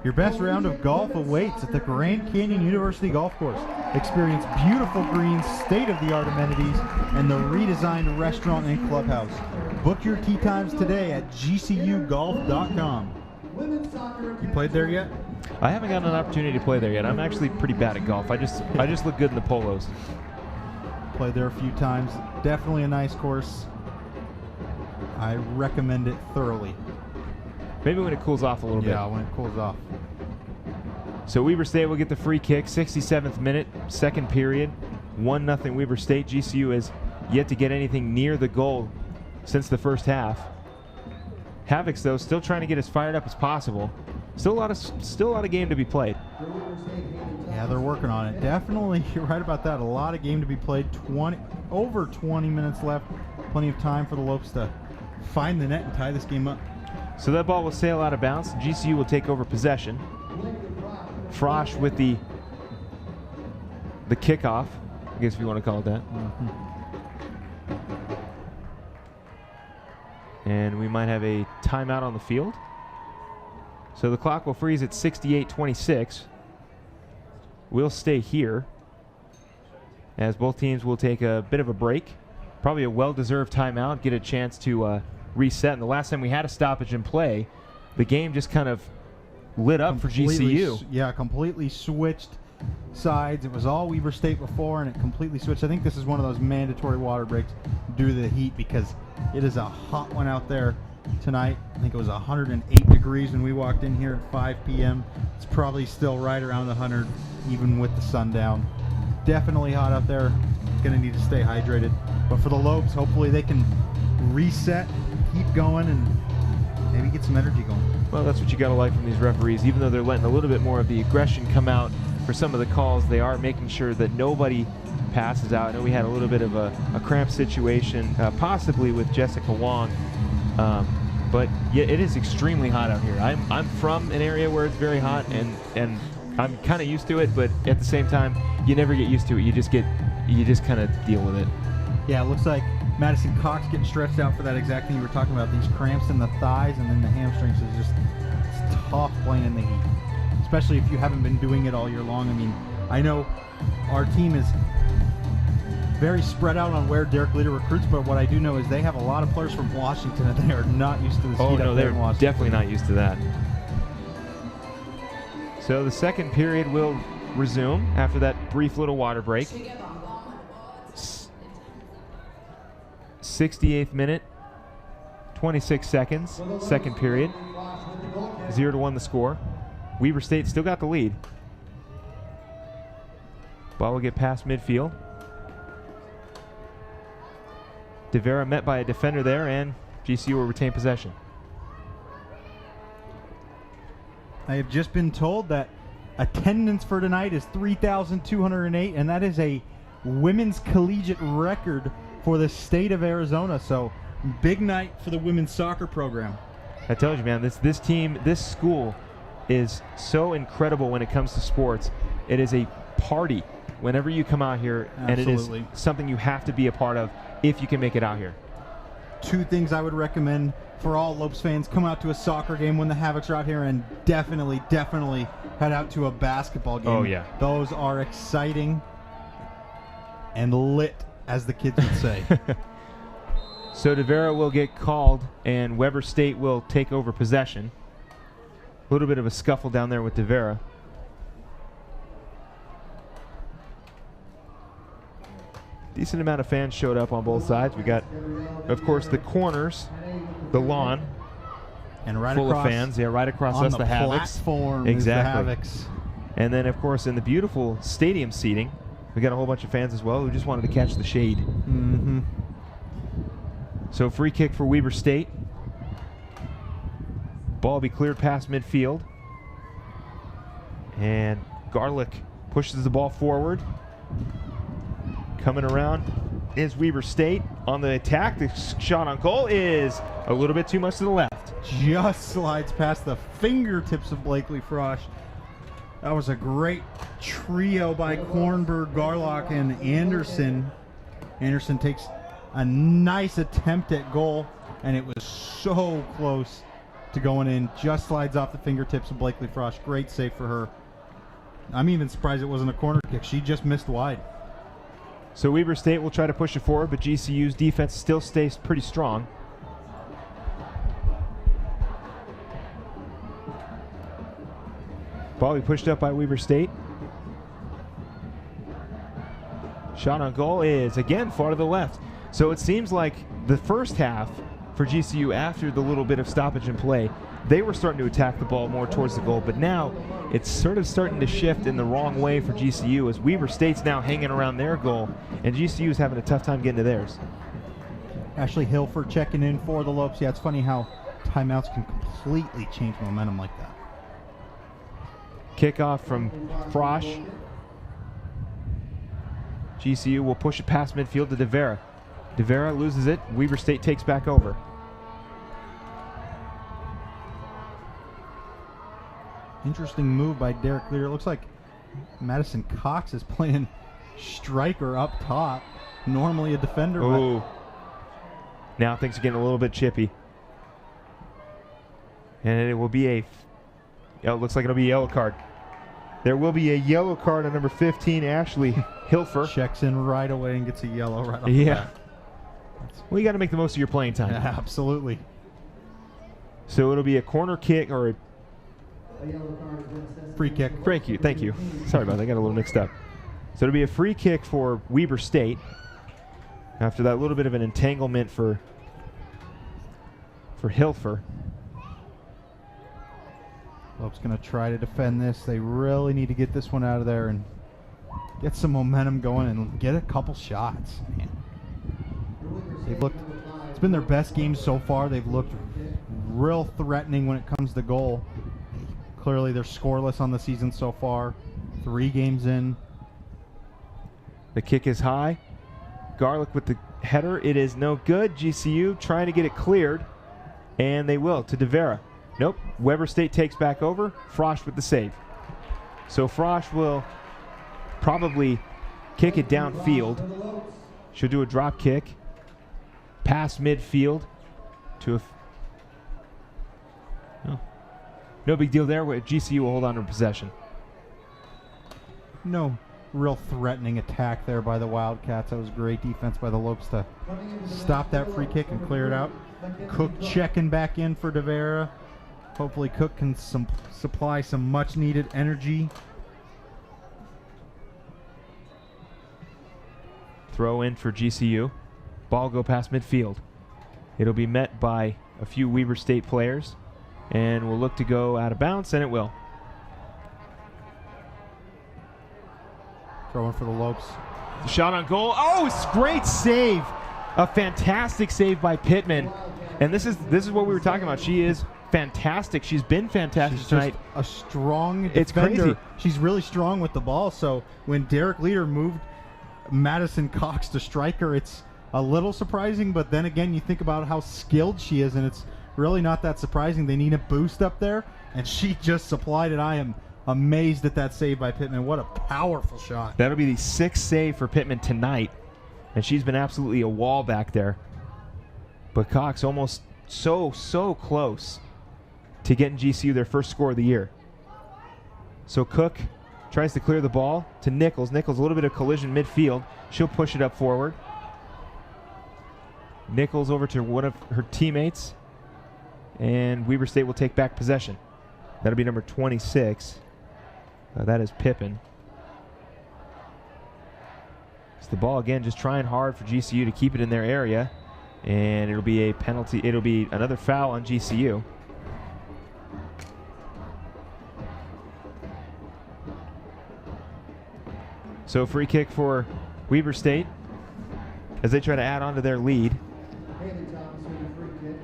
Speaker 1: Your best round of golf awaits at the Grand Canyon University Golf Course. Experience beautiful greens, state-of-the-art amenities, and the redesigned restaurant and clubhouse. Book your tee times today at gcugolf.com. You played there yet?
Speaker 2: I haven't gotten an opportunity to play there yet. I'm actually pretty bad at golf. I just look good in the polos.
Speaker 1: Played there a few times. Definitely a nice course. I recommend it thoroughly.
Speaker 2: Maybe when it cools off a little bit.
Speaker 1: Yeah, when it cools off.
Speaker 2: So Weber State will get the free kick. 67th minute, second period. 1-0 Weber State. GCU has yet to get anything near the goal since the first half. Havocs, though, still trying to get as fired up as possible. Still a lot of game to be played.
Speaker 1: Yeah, they're working on it. Definitely, you're right about that. A lot of game to be played. Over 20 minutes left. Plenty of time for the Lopes to find the net and tie this game up.
Speaker 2: So that ball will sail out of bounds. GCU will take over possession. Frosch with the kickoff, I guess if you want to call it that.
Speaker 1: Mm-hmm.
Speaker 2: And we might have a timeout on the field. So the clock will freeze at 68:26. We'll stay here as both teams will take a bit of a break. Probably a well-deserved timeout, get a chance to reset. And the last time we had a stoppage in play, the game just kind of lit up for GCU.
Speaker 1: Yeah, completely switched sides. It was all Weber State before, and it completely switched. I think this is one of those mandatory water breaks due to the heat, because it is a hot one out there tonight. I think it was 108 degrees when we walked in here at 5 p.m. It's probably still right around the 100, even with the sun down. Definitely hot out there. Going to need to stay hydrated. But for the Lopes, hopefully they can reset, keep going, and maybe get some energy going.
Speaker 2: Well, that's what you got to like from these referees. Even though they're letting a little bit more of the aggression come out for some of the calls, they are making sure that nobody passes out. I know we had a little bit of a cramped situation, possibly with Jessica Wong. But yeah, it is extremely hot out here. I'm from an area where it's very hot, and I'm kind of used to it, but at the same time, you never get used to it. You just kind of deal with it.
Speaker 1: Yeah, it looks like Madison Cox getting stretched out for that exact thing you were talking about, these cramps in the thighs and then the hamstrings. It's tough playing in the heat, especially if you haven't been doing it all year long. I mean, I know our team is very spread out on where Derek Leader recruits, but what I do know is they have a lot of players from Washington, and they are not used to this heat.
Speaker 2: Oh, no,
Speaker 1: up there
Speaker 2: they're
Speaker 1: in Washington.
Speaker 2: definitely not used to that. So the second period will resume after that brief little water break. 68th minute, 26 seconds, second period. 0-1 the score. Weber State still got the lead. Ball will get past midfield. DeVera met by a defender there, and GCU will retain possession.
Speaker 1: I have just been told that attendance for tonight is 3,208, and that is a women's collegiate record for the state of Arizona. So big night for the women's soccer program.
Speaker 2: I told you, man, this team, this school is so incredible when it comes to sports. It is a party whenever you come out here,
Speaker 1: Absolutely.
Speaker 2: and it is something you have to be a part of if you can make it out here.
Speaker 1: 2 things I would recommend for all Lopes fans: come out to a soccer game when the Havocs are out here, and definitely head out to a basketball game.
Speaker 2: Oh, yeah.
Speaker 1: Those are exciting and lit, as the kids would say.
Speaker 2: So DeVera will get called, and Weber State will take over possession. A little bit of a scuffle down there with DeVera. Decent amount of fans showed up on both sides. We got, of course, the corners, the lawn,
Speaker 1: and right
Speaker 2: full
Speaker 1: across
Speaker 2: of fans. Yeah, right across
Speaker 1: on
Speaker 2: us,
Speaker 1: the
Speaker 2: the Havocs.
Speaker 1: platform
Speaker 2: Exactly.
Speaker 1: is the Havocs.
Speaker 2: And then, of course, in the beautiful stadium seating, we got a whole bunch of fans as well who just wanted to catch the shade.
Speaker 1: Mm-hmm.
Speaker 2: So free kick for Weber State. Ball will be cleared past midfield. And Garlick pushes the ball forward. Coming around is Weber State on the attack. The shot on goal is a little bit too much to the left.
Speaker 1: Just slides past the fingertips of Blakely Frosch. That was a great trio by Kornberg, Garlock, and Anderson. Anderson takes a nice attempt at goal, and it was so close to going in. Just slides off the fingertips of Blakely Frosch. Great save for her. I'm even surprised it wasn't a corner kick. She just missed wide.
Speaker 2: So Weber State will try to push it forward, but GCU's defense still stays pretty strong. Ball be pushed up by Weber State. Shot on goal is again far to the left. So it seems like the first half for GCU, after the little bit of stoppage in play, they were starting to attack the ball more towards the goal, but now it's sort of starting to shift in the wrong way for GCU as Weber State's now hanging around their goal, and GCU is having a tough time getting to theirs.
Speaker 1: Ashley Hilfer checking in for the Lopes. Yeah, it's funny how timeouts can completely change momentum like that.
Speaker 2: Kickoff from Frosch. GCU will push it past midfield to DeVera. DeVera loses it. Weber State takes back over.
Speaker 1: Interesting move by Derek Lear. It looks like Madison Cox is playing striker up top. Normally a defender.
Speaker 2: Ooh. Now things are getting a little bit chippy. And it will be a... it looks like it'll be a yellow card. There will be a yellow card on number 15, Ashley Hilfer.
Speaker 1: Checks in right away and gets a yellow right off the
Speaker 2: Yeah.
Speaker 1: bat.
Speaker 2: Well, you got to make the most of your playing time.
Speaker 1: Yeah, absolutely.
Speaker 2: So it'll be a corner kick or a
Speaker 1: free kick.
Speaker 2: Thank you. Sorry about that. I got a little mixed up. So it'll be a free kick for Weber State after that little bit of an entanglement for Hilfer.
Speaker 1: Lopes going to try to defend this. They really need to get this one out of there and get some momentum going and get a couple shots. Man. They've looked, it's been their best game so far. They've looked real threatening when it comes to goal. Clearly they're scoreless on the season so far. 3 games in.
Speaker 2: The kick is high. Garlick with the header. It is no good. GCU trying to get it cleared, and they will to DeVera. Nope. Weber State takes back over. Frosch with the save. So Frosch will probably kick it downfield. She'll do a drop kick. Past midfield to no big deal there. GCU will hold on to possession.
Speaker 1: No real threatening attack there by the Wildcats. That was great defense by the Lopes to stop that free kick and clear it out. Cook checking back in for DeVera. Hopefully Cook can supply some much needed energy.
Speaker 2: Throw in for GCU. Ball go past midfield. It'll be met by a few Weber State players and will look to go out of bounds, and it will.
Speaker 1: Throwing for the Lopes.
Speaker 2: The shot on goal. Oh, it's great save. A fantastic save by Pittman. And this is what we were talking about. She is fantastic. She's been fantastic
Speaker 1: She's
Speaker 2: tonight.
Speaker 1: Just a strong defender.
Speaker 2: It's crazy.
Speaker 1: She's really strong with the ball. So when Derek Leader moved Madison Cox to striker, it's a little surprising. But then again, you think about how skilled she is, and it's really not that surprising. They need a boost up there, and she just supplied it. I am amazed at that save by Pittman. What a powerful shot.
Speaker 2: That'll be the 6th save for Pittman tonight, and she's been absolutely a wall back there. But Cox almost so close to getting GCU their first score of the year. So Cook tries to clear the ball to Nichols. Nichols, a little bit of collision midfield. She'll push it up forward. Nichols over to one of her teammates, and Weber State will take back possession. That'll be number 26. That is Pippin. It's the ball again, just trying hard for GCU to keep it in their area, and it'll be a penalty. It'll be another foul on GCU. So free kick for Weber State as they try to add on to their lead.
Speaker 4: Haley Thomas with a free kick.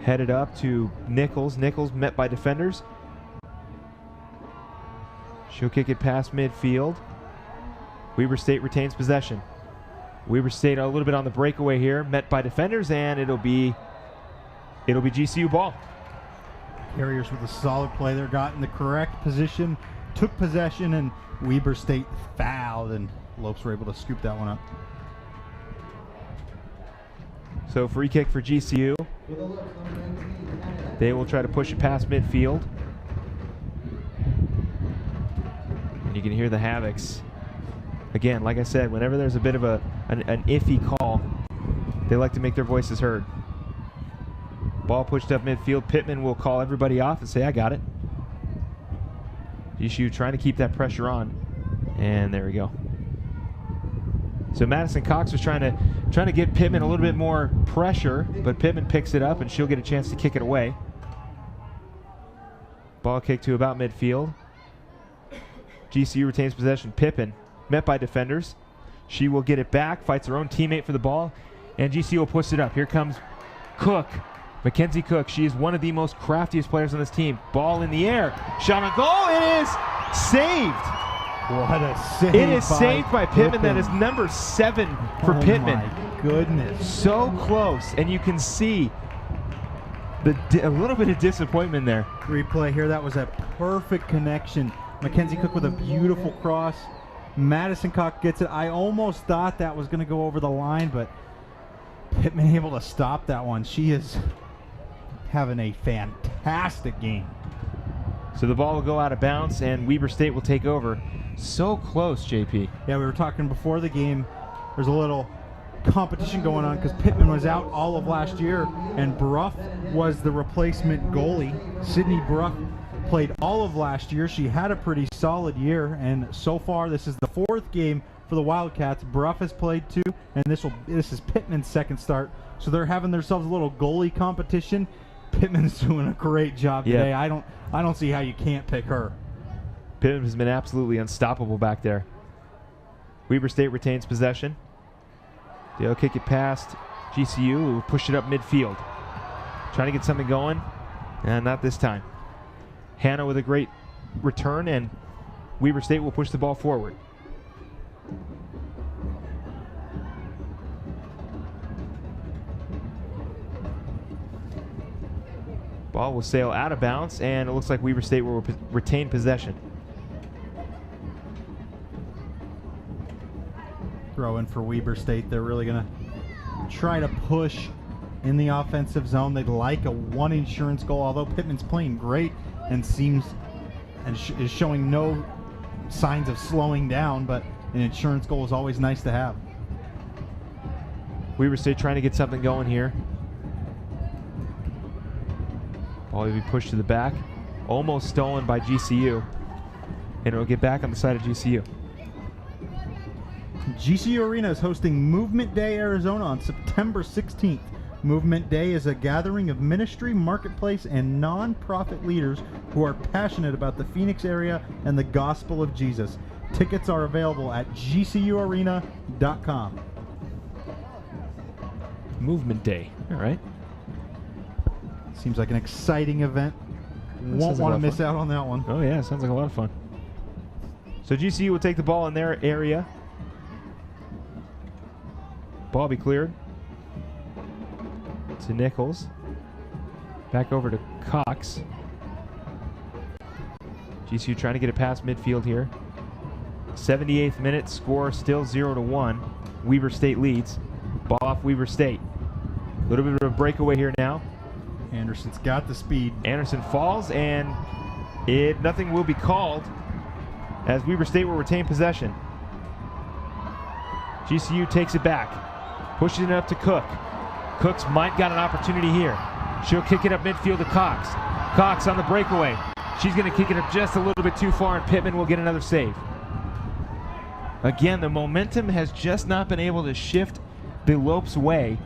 Speaker 2: Headed up to Nichols. Nichols met by defenders. She'll kick it past midfield. Weber State retains possession. Weber State a little bit on the breakaway here, met by defenders, and it'll be GCU ball.
Speaker 1: Carriers with a solid play there, got in the correct position, took possession, and Weber State fouled, and Lopes were able to scoop that one up.
Speaker 2: So free kick for GCU. They will try to push it past midfield. And you can hear the Havocs. Again, like I said, whenever there's a bit of an iffy call, they like to make their voices heard. Ball pushed up midfield. Pittman will call everybody off and say, I got it. GCU trying to keep that pressure on. And there we go. So Madison Cox was trying to get Pittman a little bit more pressure, but Pittman picks it up and she'll get a chance to kick it away. Ball kick to about midfield. GCU retains possession. Pippin met by defenders. She will get it back, fights her own teammate for the ball, and GCU will push it up. Here comes Cook. Mackenzie Cook. She is one of the most craftiest players on this team. Ball in the air. Shot on goal. It is saved.
Speaker 1: What a save.
Speaker 2: It is saved by Pittman. That is number 7 for Pittman.
Speaker 1: Oh my goodness.
Speaker 2: So close, and you can see a little bit of disappointment there.
Speaker 1: Replay here. That was a perfect connection. Mackenzie Cook with a beautiful cross. Madison Cox gets it. I almost thought that was going to go over the line, but Pittman able to stop that one. She is having a fantastic game.
Speaker 2: So the ball will go out of bounds, and Weber State will take over. So close, JP.
Speaker 1: Yeah, we were talking before the game. There's a little competition going on because Pittman was out all of last year, and Bruff was the replacement goalie. Sydney Bruff played all of last year. She had a pretty solid year, and so far this is the 4th game for the Wildcats. Bruff has played 2, and this is Pittman's 2nd start. So they're having themselves a little goalie competition. Pittman's doing a great job today. I don't see how you can't pick her.
Speaker 2: Pittman has been absolutely unstoppable back there. Weber State retains possession. They'll kick it past GCU, who push it up midfield. Trying to get something going, and not this time. Hannah with a great return, and Weber State will push the ball forward. Ball will sail out of bounds, and it looks like Weber State will retain possession.
Speaker 1: Throw in for Weber State. They're really going to try to push in the offensive zone. They'd like a 1 insurance goal, although Pittman's playing great and seems and is showing no signs of slowing down, but an insurance goal is always nice to have.
Speaker 2: Weber State trying to get something going here. Ball will be pushed to the back. Almost stolen by GCU. And it'll get back on the side of GCU.
Speaker 1: GCU Arena is hosting Movement Day Arizona on September 16th. Movement Day is a gathering of ministry, marketplace, and non-profit leaders who are passionate about the Phoenix area and the gospel of Jesus.
Speaker 13: Tickets are available at gcuarena.com.
Speaker 2: Movement Day. All right.
Speaker 13: Seems like an exciting event. Won't
Speaker 2: Sounds like a
Speaker 13: want
Speaker 2: lot
Speaker 13: to
Speaker 2: of
Speaker 13: miss
Speaker 2: fun.
Speaker 13: out on that one.
Speaker 2: Oh, yeah. Sounds like a lot of fun. So GCU will take the ball in their area. Ball be cleared to Nichols. Back over to Cox. GCU trying to get it past midfield here. 78th minute, score still 0-1. Weber State leads. Ball off Weber State. A little bit of a breakaway here now.
Speaker 13: Anderson's got the speed.
Speaker 2: Anderson falls, and nothing will be called as Weber State will retain possession. GCU takes it back, pushing it up to Cook. Cooks might got an opportunity here. She'll kick it up midfield to Cox. Cox on the breakaway. She's going to kick it up just a little bit too far, and Pittman will get another save. Again, the momentum has just not been able to shift the Lopes' way.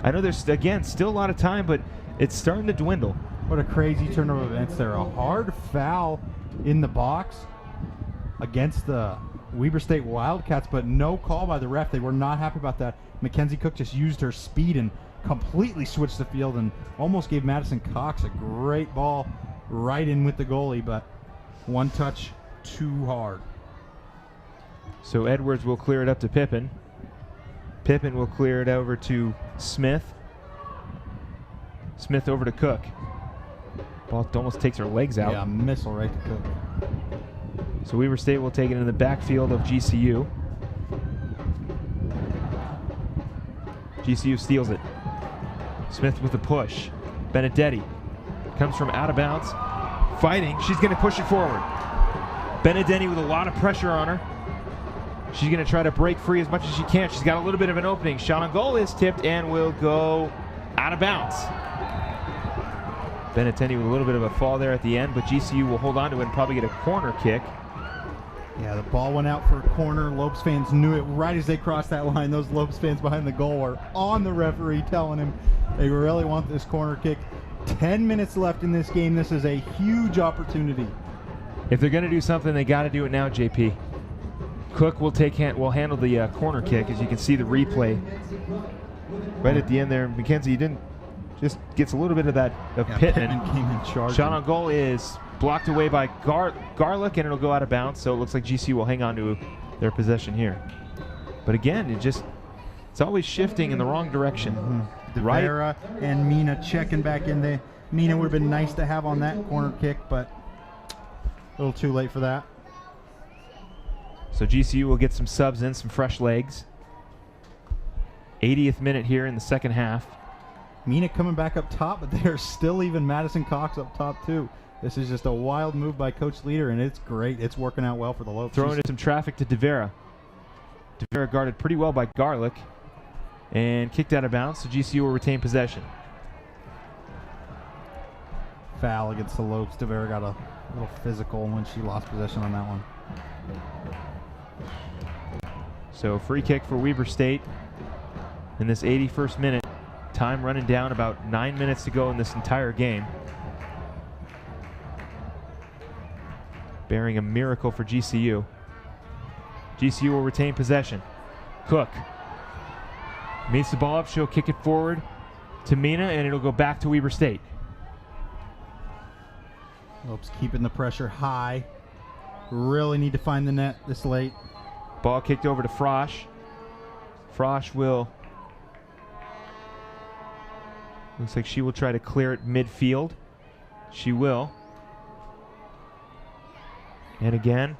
Speaker 2: I know there's, again, still a lot of time, but it's starting to dwindle.
Speaker 13: What a crazy turn of events there. A hard foul in the box against the Weber State Wildcats, but no call by the ref. They were not happy about that. Mackenzie Cook just used her speed and completely switched the field and almost gave Madison Cox a great ball right in with the goalie, but one touch too hard.
Speaker 2: So Edwards will clear it up to Pippin. Pippin will clear it over to Smith. Smith over to Cook. Ball almost takes her legs out.
Speaker 13: Yeah, missile right to Cook.
Speaker 2: So Weber State will take it in the backfield of GCU. GCU steals it. Smith with the push. Benedetti comes from out of bounds. Fighting. She's going to push it forward. Benedetti with a lot of pressure on her. She's going to try to break free as much as she can. She's got a little bit of an opening. Shot on goal is tipped and will go out of bounds. Benedetti with a little bit of a fall there at the end, but GCU will hold on to it and probably get a corner kick.
Speaker 13: Yeah, the ball went out for a corner. Lopes fans knew it right as they crossed that line. Those Lopes fans behind the goal were on the referee telling him they really want this corner kick. 10 minutes left in this game. This is a huge opportunity.
Speaker 2: If they're going to do something, they got to do it now, JP. Cook will handle the corner kick, as you can see the replay right at the end there. McKenzie didn't, just gets a little bit of that of Pittman.
Speaker 13: Came in charging.
Speaker 2: Shot on goal is blocked away by Garlick, and it'll go out of bounds. So it looks like GCU will hang on to their possession here. But again, it's always shifting in the wrong direction.
Speaker 13: Devera and Mina checking back in there. Mina would have been nice to have on that corner kick, but a little too late for that.
Speaker 2: So GCU will get some subs in, some fresh legs. 80th minute here in the second half.
Speaker 13: Mina coming back up top, but there's still even Madison Cox up top too. This is just a wild move by Coach Leader, and it's great. It's working out well for the Lopes.
Speaker 2: Throwing in some traffic to Devera. Devera guarded pretty well by Garlick and kicked out of bounds, so GCU will retain possession.
Speaker 13: Foul against the Lopes. Devera got a little physical when she lost possession on that one.
Speaker 2: So free kick for Weber State in this 81st minute. Time running down, about 9 minutes to go in this entire game. Bearing a miracle for GCU. GCU will retain possession. Cook meets the ball up. She'll kick it forward to Mina, and it'll go back to Weber State.
Speaker 13: Lopes keeping the pressure high. Really need to find the net this late.
Speaker 2: Ball kicked over to Frosch. Frosch will... Looks like she will try to clear it midfield. She will. And again,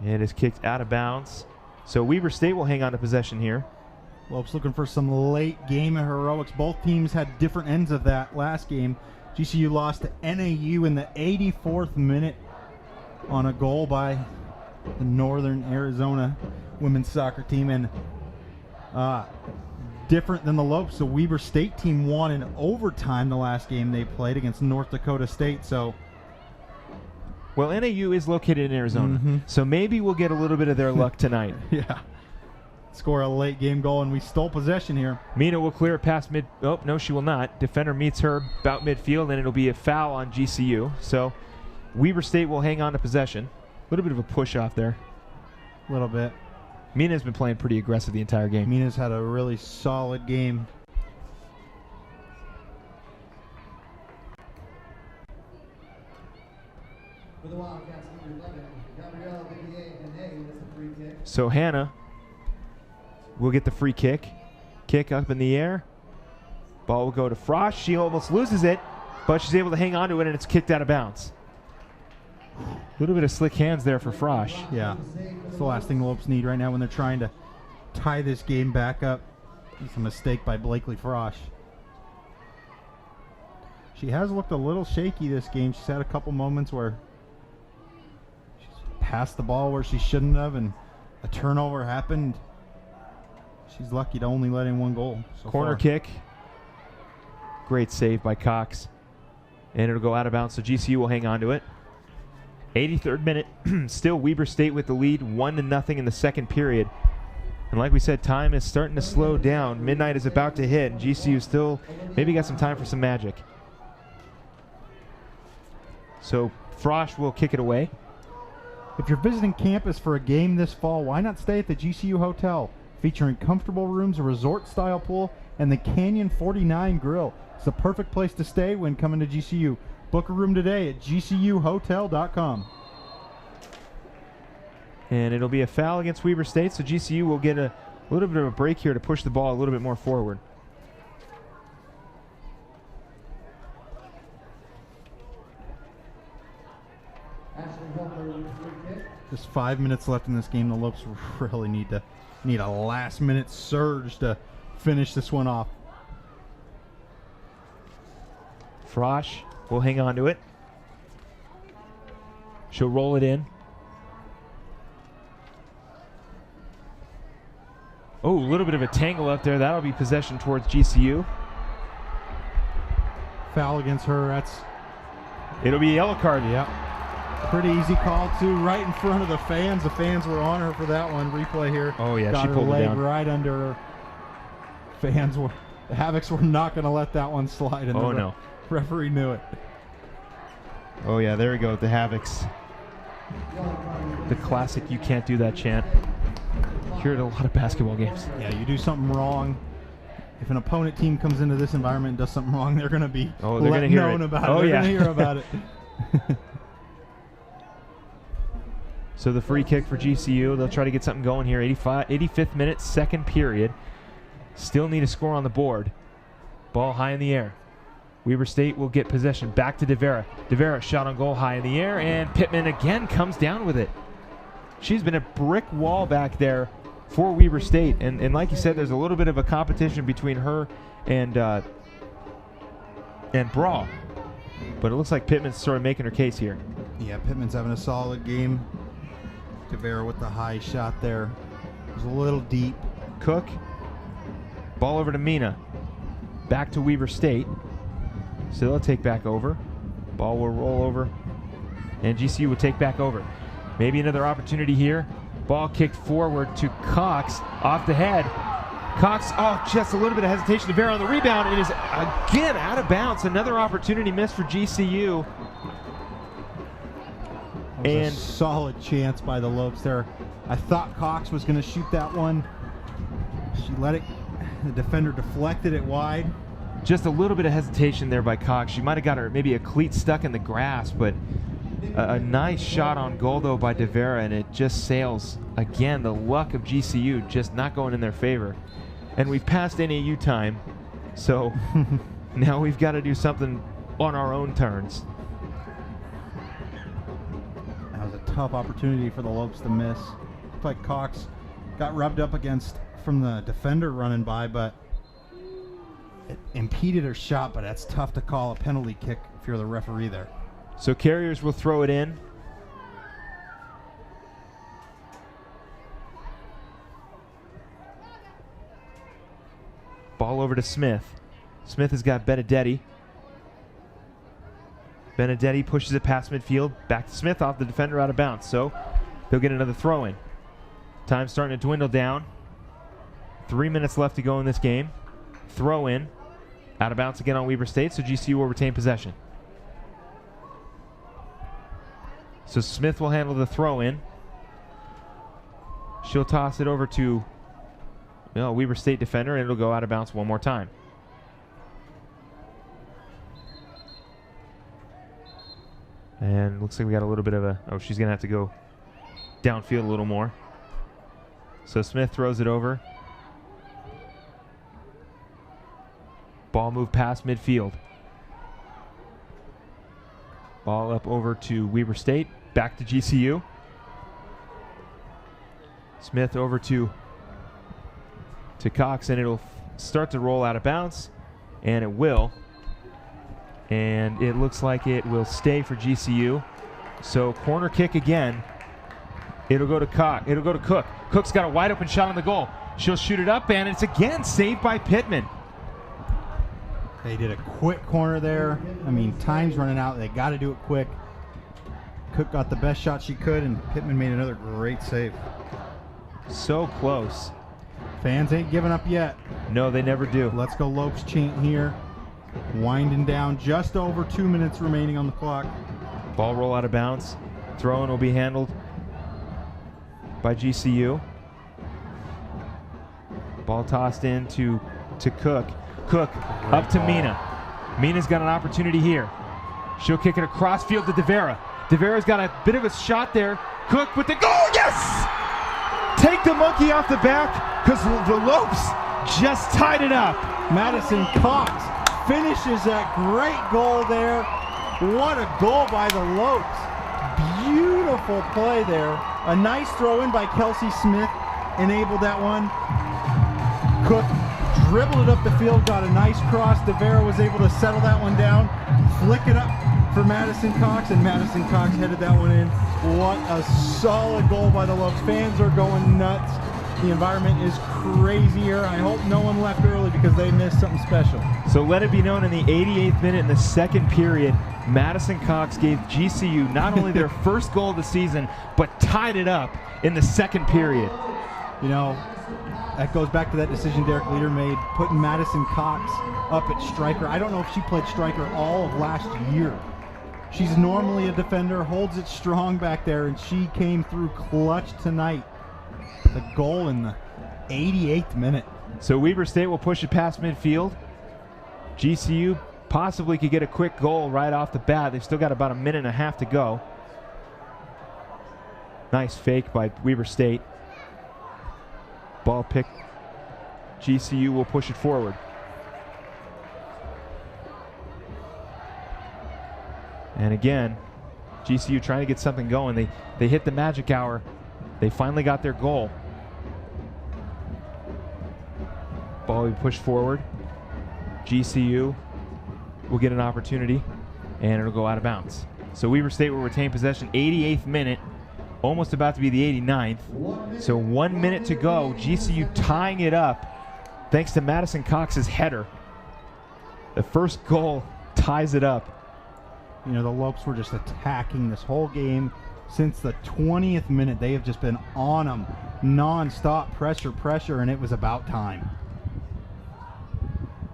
Speaker 2: it is kicked out of bounds. So Weber State will hang on to possession here.
Speaker 13: Lopes looking for some late game of heroics. Both teams had different ends of that last game. GCU lost to NAU in the 84th minute on a goal by the Northern Arizona women's soccer team. And different than the Lopes, the Weber State team won in overtime the last game they played against North Dakota State. So,
Speaker 2: well, NAU is located in Arizona, so maybe we'll get a little bit of their luck tonight.
Speaker 13: Yeah. Score a late game goal, and we stole possession here.
Speaker 2: Mina will clear it past mid. Oh, no, she will not. Defender meets her about midfield, and it'll be a foul on GCU. So Weber State will hang on to possession. little bit of a push off there.
Speaker 13: A little bit.
Speaker 2: Mina's been playing pretty aggressive the entire game.
Speaker 13: Mina's had a really solid game.
Speaker 4: For the Wildcats, number 11, Gabrielle Vivier-Hene with the free kick.
Speaker 2: So Hannah will get the free kick. Kick up in the air. Ball will go to Frosch. She almost loses it, but she's able to hang on to it, and it's kicked out of bounds. A little bit of slick hands there for Frosch.
Speaker 13: Yeah, it's the last thing the Lopes need right now when they're trying to tie this game back up. It's a mistake by Blakely Frosch. She has looked a little shaky this game. She's had a couple moments where she's passed the ball where she shouldn't have, and a turnover happened. She's lucky to only let in one goal so
Speaker 2: Corner
Speaker 13: far.
Speaker 2: kick. Great save by Cox. And it'll go out of bounds, so GCU will hang on to it. 83rd minute, still Weber State with the lead, 1-0 in the second period. And like we said, time is starting to slow down. Midnight is about to hit, and GCU still maybe got some time for some magic. So Frosch will kick it away.
Speaker 13: If you're visiting campus for a game this fall, why not stay at the GCU Hotel, featuring comfortable rooms, a resort-style pool, and the Canyon 49 Grill. It's the perfect place to stay when coming to GCU. Book a room today at gcuhotel.com.
Speaker 2: And it'll be a foul against Weber State, so GCU will get a little bit of a break here to push the ball a little bit more forward.
Speaker 13: Just 5 minutes left in this game. The Lopes really need a last-minute surge to finish this one off.
Speaker 2: Frosch will hang on to it. She'll roll it in. Oh, a little bit of a tangle up there. That'll be possession towards GCU.
Speaker 13: Foul against her.
Speaker 2: It'll be a yellow card.
Speaker 13: Yep. Pretty easy call, too, right in front of the fans. The fans were on her for that one. Replay here.
Speaker 2: Oh, yeah,
Speaker 13: got
Speaker 2: she
Speaker 13: her
Speaker 2: pulled it
Speaker 13: leg
Speaker 2: down.
Speaker 13: right under her. The Havocs were not going to let that one slide. And
Speaker 2: Oh,
Speaker 13: the
Speaker 2: no.
Speaker 13: Referee knew it.
Speaker 2: Oh, yeah, there we go. The Havocs. The classic "you can't do that" chant. Hear it at a lot of basketball games.
Speaker 13: Yeah, you do something wrong. If an opponent team comes into this environment and does something wrong, they're going to be
Speaker 2: Oh, they're going to hear
Speaker 13: known
Speaker 2: it.
Speaker 13: about
Speaker 2: Oh,
Speaker 13: it. They're
Speaker 2: yeah.
Speaker 13: going to hear about it.
Speaker 2: So the free kick for GCU. They'll try to get something going here. 85th minute, second period. Still need a score on the board. Ball high in the air. Weber State will get possession. Back to DeVera. DeVera shot on goal high in the air, and Pittman again comes down with it. She's been a brick wall back there for Weber State. And like you said, there's a little bit of a competition between her and Brawl. But it looks like Pittman's sort of making her case here.
Speaker 13: Yeah, Pittman's having a solid game. Tavera with the high shot there. It was a little deep.
Speaker 2: Cook. Ball over to Mina. Back to Weber State. So they'll take back over. Ball will roll over. And GCU will take back over. Maybe another opportunity here. Ball kicked forward to Cox. Off the head. Cox, just a little bit of hesitation. DeVera on the rebound. It is again out of bounds. Another opportunity missed for GCU.
Speaker 13: And a solid chance by the Lopes there. I thought Cox was going to shoot that one. She let it. The defender deflected it wide.
Speaker 2: Just a little bit of hesitation there by Cox. She might have got her maybe a cleat stuck in the grass, but a nice shot on goal though by DeVera, and it just sails again. The luck of GCU just not going in their favor. And we've passed NAU time, so now we've got to do something on our own turns.
Speaker 13: That was a tough opportunity for the Lopes to miss. Looked like Cox got rubbed up against from the defender running by, but it impeded her shot, but that's tough to call a penalty kick if you're the referee there.
Speaker 2: So Carriers will throw it in. Ball over to Smith. Smith has got Benedetti. Benedetti pushes it past midfield. Back to Smith off the defender out of bounds. So they'll get another throw in. Time starting to dwindle down. 3 minutes left to go in this game. Throw in. Out of bounds again on Weber State, so GCU will retain possession. So Smith will handle the throw in. She'll toss it over to Weber State defender, and it'll go out of bounds one more time. And looks like we got a little bit of a, she's going to have to go downfield a little more. So Smith throws it over. Ball moved past midfield. Ball up over to Weber State. Back to GCU. Smith over to Cox, and it'll start to roll out of bounds, and it will. And it looks like it will stay for GCU. So corner kick again. It'll go to Cox. It'll go to Cook. Cook's got a wide open shot on the goal. She'll shoot it up, and it's again saved by Pittman.
Speaker 13: They did a quick corner there. I mean, time's running out. They got to do it quick. Cook got the best shot she could, and Pittman made another great save.
Speaker 2: So close.
Speaker 13: Fans ain't giving up yet.
Speaker 2: No, they never do.
Speaker 13: Let's go Lopes chant here. Winding down, just over 2 minutes remaining on the clock.
Speaker 2: Ball roll out of bounds. Throw-in will be handled by GCU. Ball tossed in to Cook. Cook up to Mina. Mina's got an opportunity here. She'll kick it across field to DeVera. DeVera's got a bit of a shot there. Cook with the goal, yes! Take the monkey off the back, because the Lopes just tied it up.
Speaker 13: Madison Cox finishes that great goal there. What a goal by the Lopes. Beautiful play there. A nice throw in by Kelsey Smith enabled that one. Cook dribbled it up the field, got a nice cross. DeVera was able to settle that one down, flick it up for Madison Cox, and Madison Cox headed that one in. What a solid goal by the Lopes. Fans are going nuts. The environment is crazy here. I hope no one left early because they missed something special.
Speaker 2: So let it be known, in the 88th minute in the second period, Madison Cox gave GCU not only their first goal of the season, but tied it up in the second period.
Speaker 13: You know, that goes back to that decision Derek Leader made, putting Madison Cox up at striker. I don't know if she played striker all of last year. She's normally a defender, holds it strong back there, and she came through clutch tonight. The goal in the 88th minute.
Speaker 2: So Weber State will push it past midfield. GCU possibly could get a quick goal right off the bat. They've still got about a minute and a half to go. Nice fake by Weber State. Ball picked. GCU will push it forward. And again, GCU trying to get something going. They hit the magic hour. They finally got their goal. Ball will be pushed forward. GCU will get an opportunity, and it'll go out of bounds. So Weber State will retain possession. 88th minute, almost about to be the 89th. So 1 minute to go. GCU tying it up thanks to Madison Cox's header. The first goal ties it up.
Speaker 13: You know, the Lopes were just attacking this whole game. Since the 20th minute, they have just been on them. Non-stop pressure, and it was about time.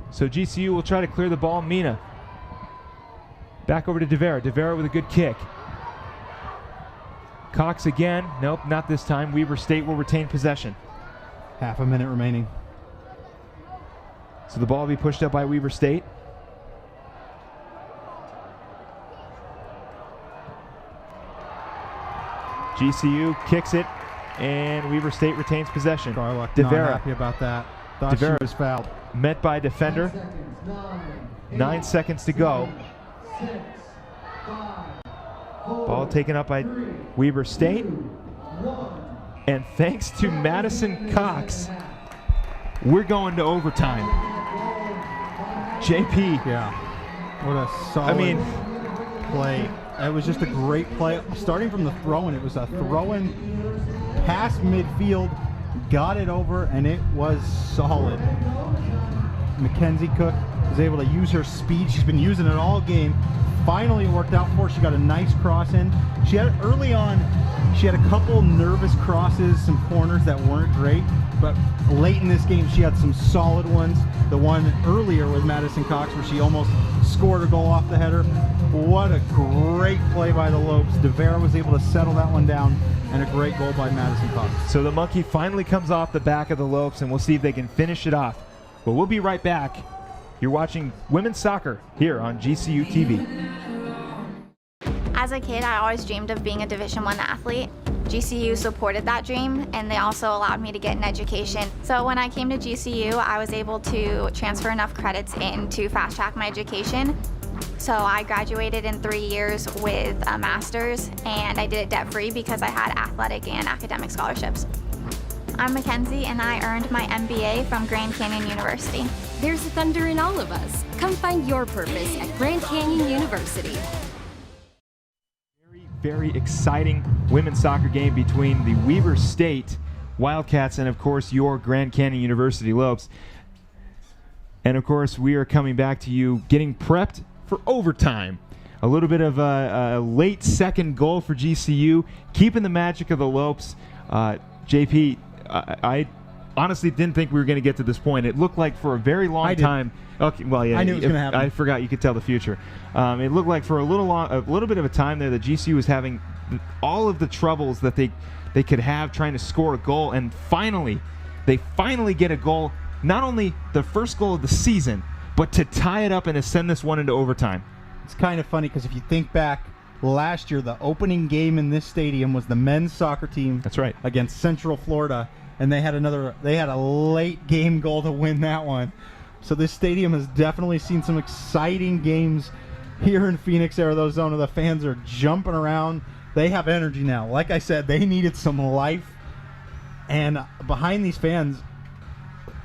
Speaker 2: So GCU will try to clear the ball. Mina. Back over to DeVera. DeVera with a good kick. Cox again. Nope, not this time. Weber State will retain possession.
Speaker 13: Half a minute remaining.
Speaker 2: So the ball will be pushed up by Weber State. GCU kicks it, and Weber State retains possession.
Speaker 13: Garlock
Speaker 2: DeVera.
Speaker 13: not happy about that. Thought
Speaker 2: DeVera
Speaker 13: she was fouled.
Speaker 2: Met by defender. 9 seconds to go. Ball taken up by Weber State. And thanks to Madison Cox, we're going to overtime. JP.
Speaker 13: Yeah. What a solid play. It was just a great play. Starting from the throw-in, it was a throw-in past midfield, got it over, and it was solid. Mackenzie Cook was able to use her speed. She's been using it all game. finally worked out for her. She got a nice cross in. She had early on, she had a couple nervous crosses, some corners that weren't great, but late in this game she had some solid ones. The one earlier with Madison Cox where she almost scored a goal off the header. What a great play by the Lopes. DeVera was able to settle that one down, and a great goal by Madison Cox.
Speaker 2: So the monkey finally comes off the back of the Lopes, and we'll see if they can finish it off. But we'll be right back. You're watching women's soccer here on GCU TV.
Speaker 5: As a kid, I always dreamed of being a Division I athlete. GCU supported that dream, and they also allowed me to get an education. So when I came to GCU, I was able to transfer enough credits in to fast track my education. So I graduated in 3 years with a master's, and I did it debt-free because I had athletic and academic scholarships. I'm Mackenzie, and I earned my MBA from Grand Canyon University.
Speaker 14: There's a thunder in all of us. Come find your purpose at Grand Canyon University.
Speaker 2: Very exciting women's soccer game between the Weber State Wildcats and, of course, your Grand Canyon University Lopes. And, of course, we are coming back to you getting prepped for overtime. A little bit of a late second goal for GCU, keeping the magic of the Lopes. JP, I honestly didn't think we were going to get to this point. It looked like for a very long time. Okay, well, yeah,
Speaker 13: I knew it was going to happen.
Speaker 2: I forgot you could tell the future. It looked like for a little bit of a time there that GCU was having all of the troubles that they could have trying to score a goal, and they finally get a goal. Not only the first goal of the season, but to tie it up and to send this one into overtime.
Speaker 13: It's kind of funny because if you think back, last year the opening game in this stadium was the men's soccer team.
Speaker 2: That's right.
Speaker 13: Against Central Florida, and they had a late game goal to win that one. So this stadium has definitely seen some exciting games here in Phoenix, Arizona. The fans are jumping around. They have energy now. Like I said, they needed some life. And behind these fans,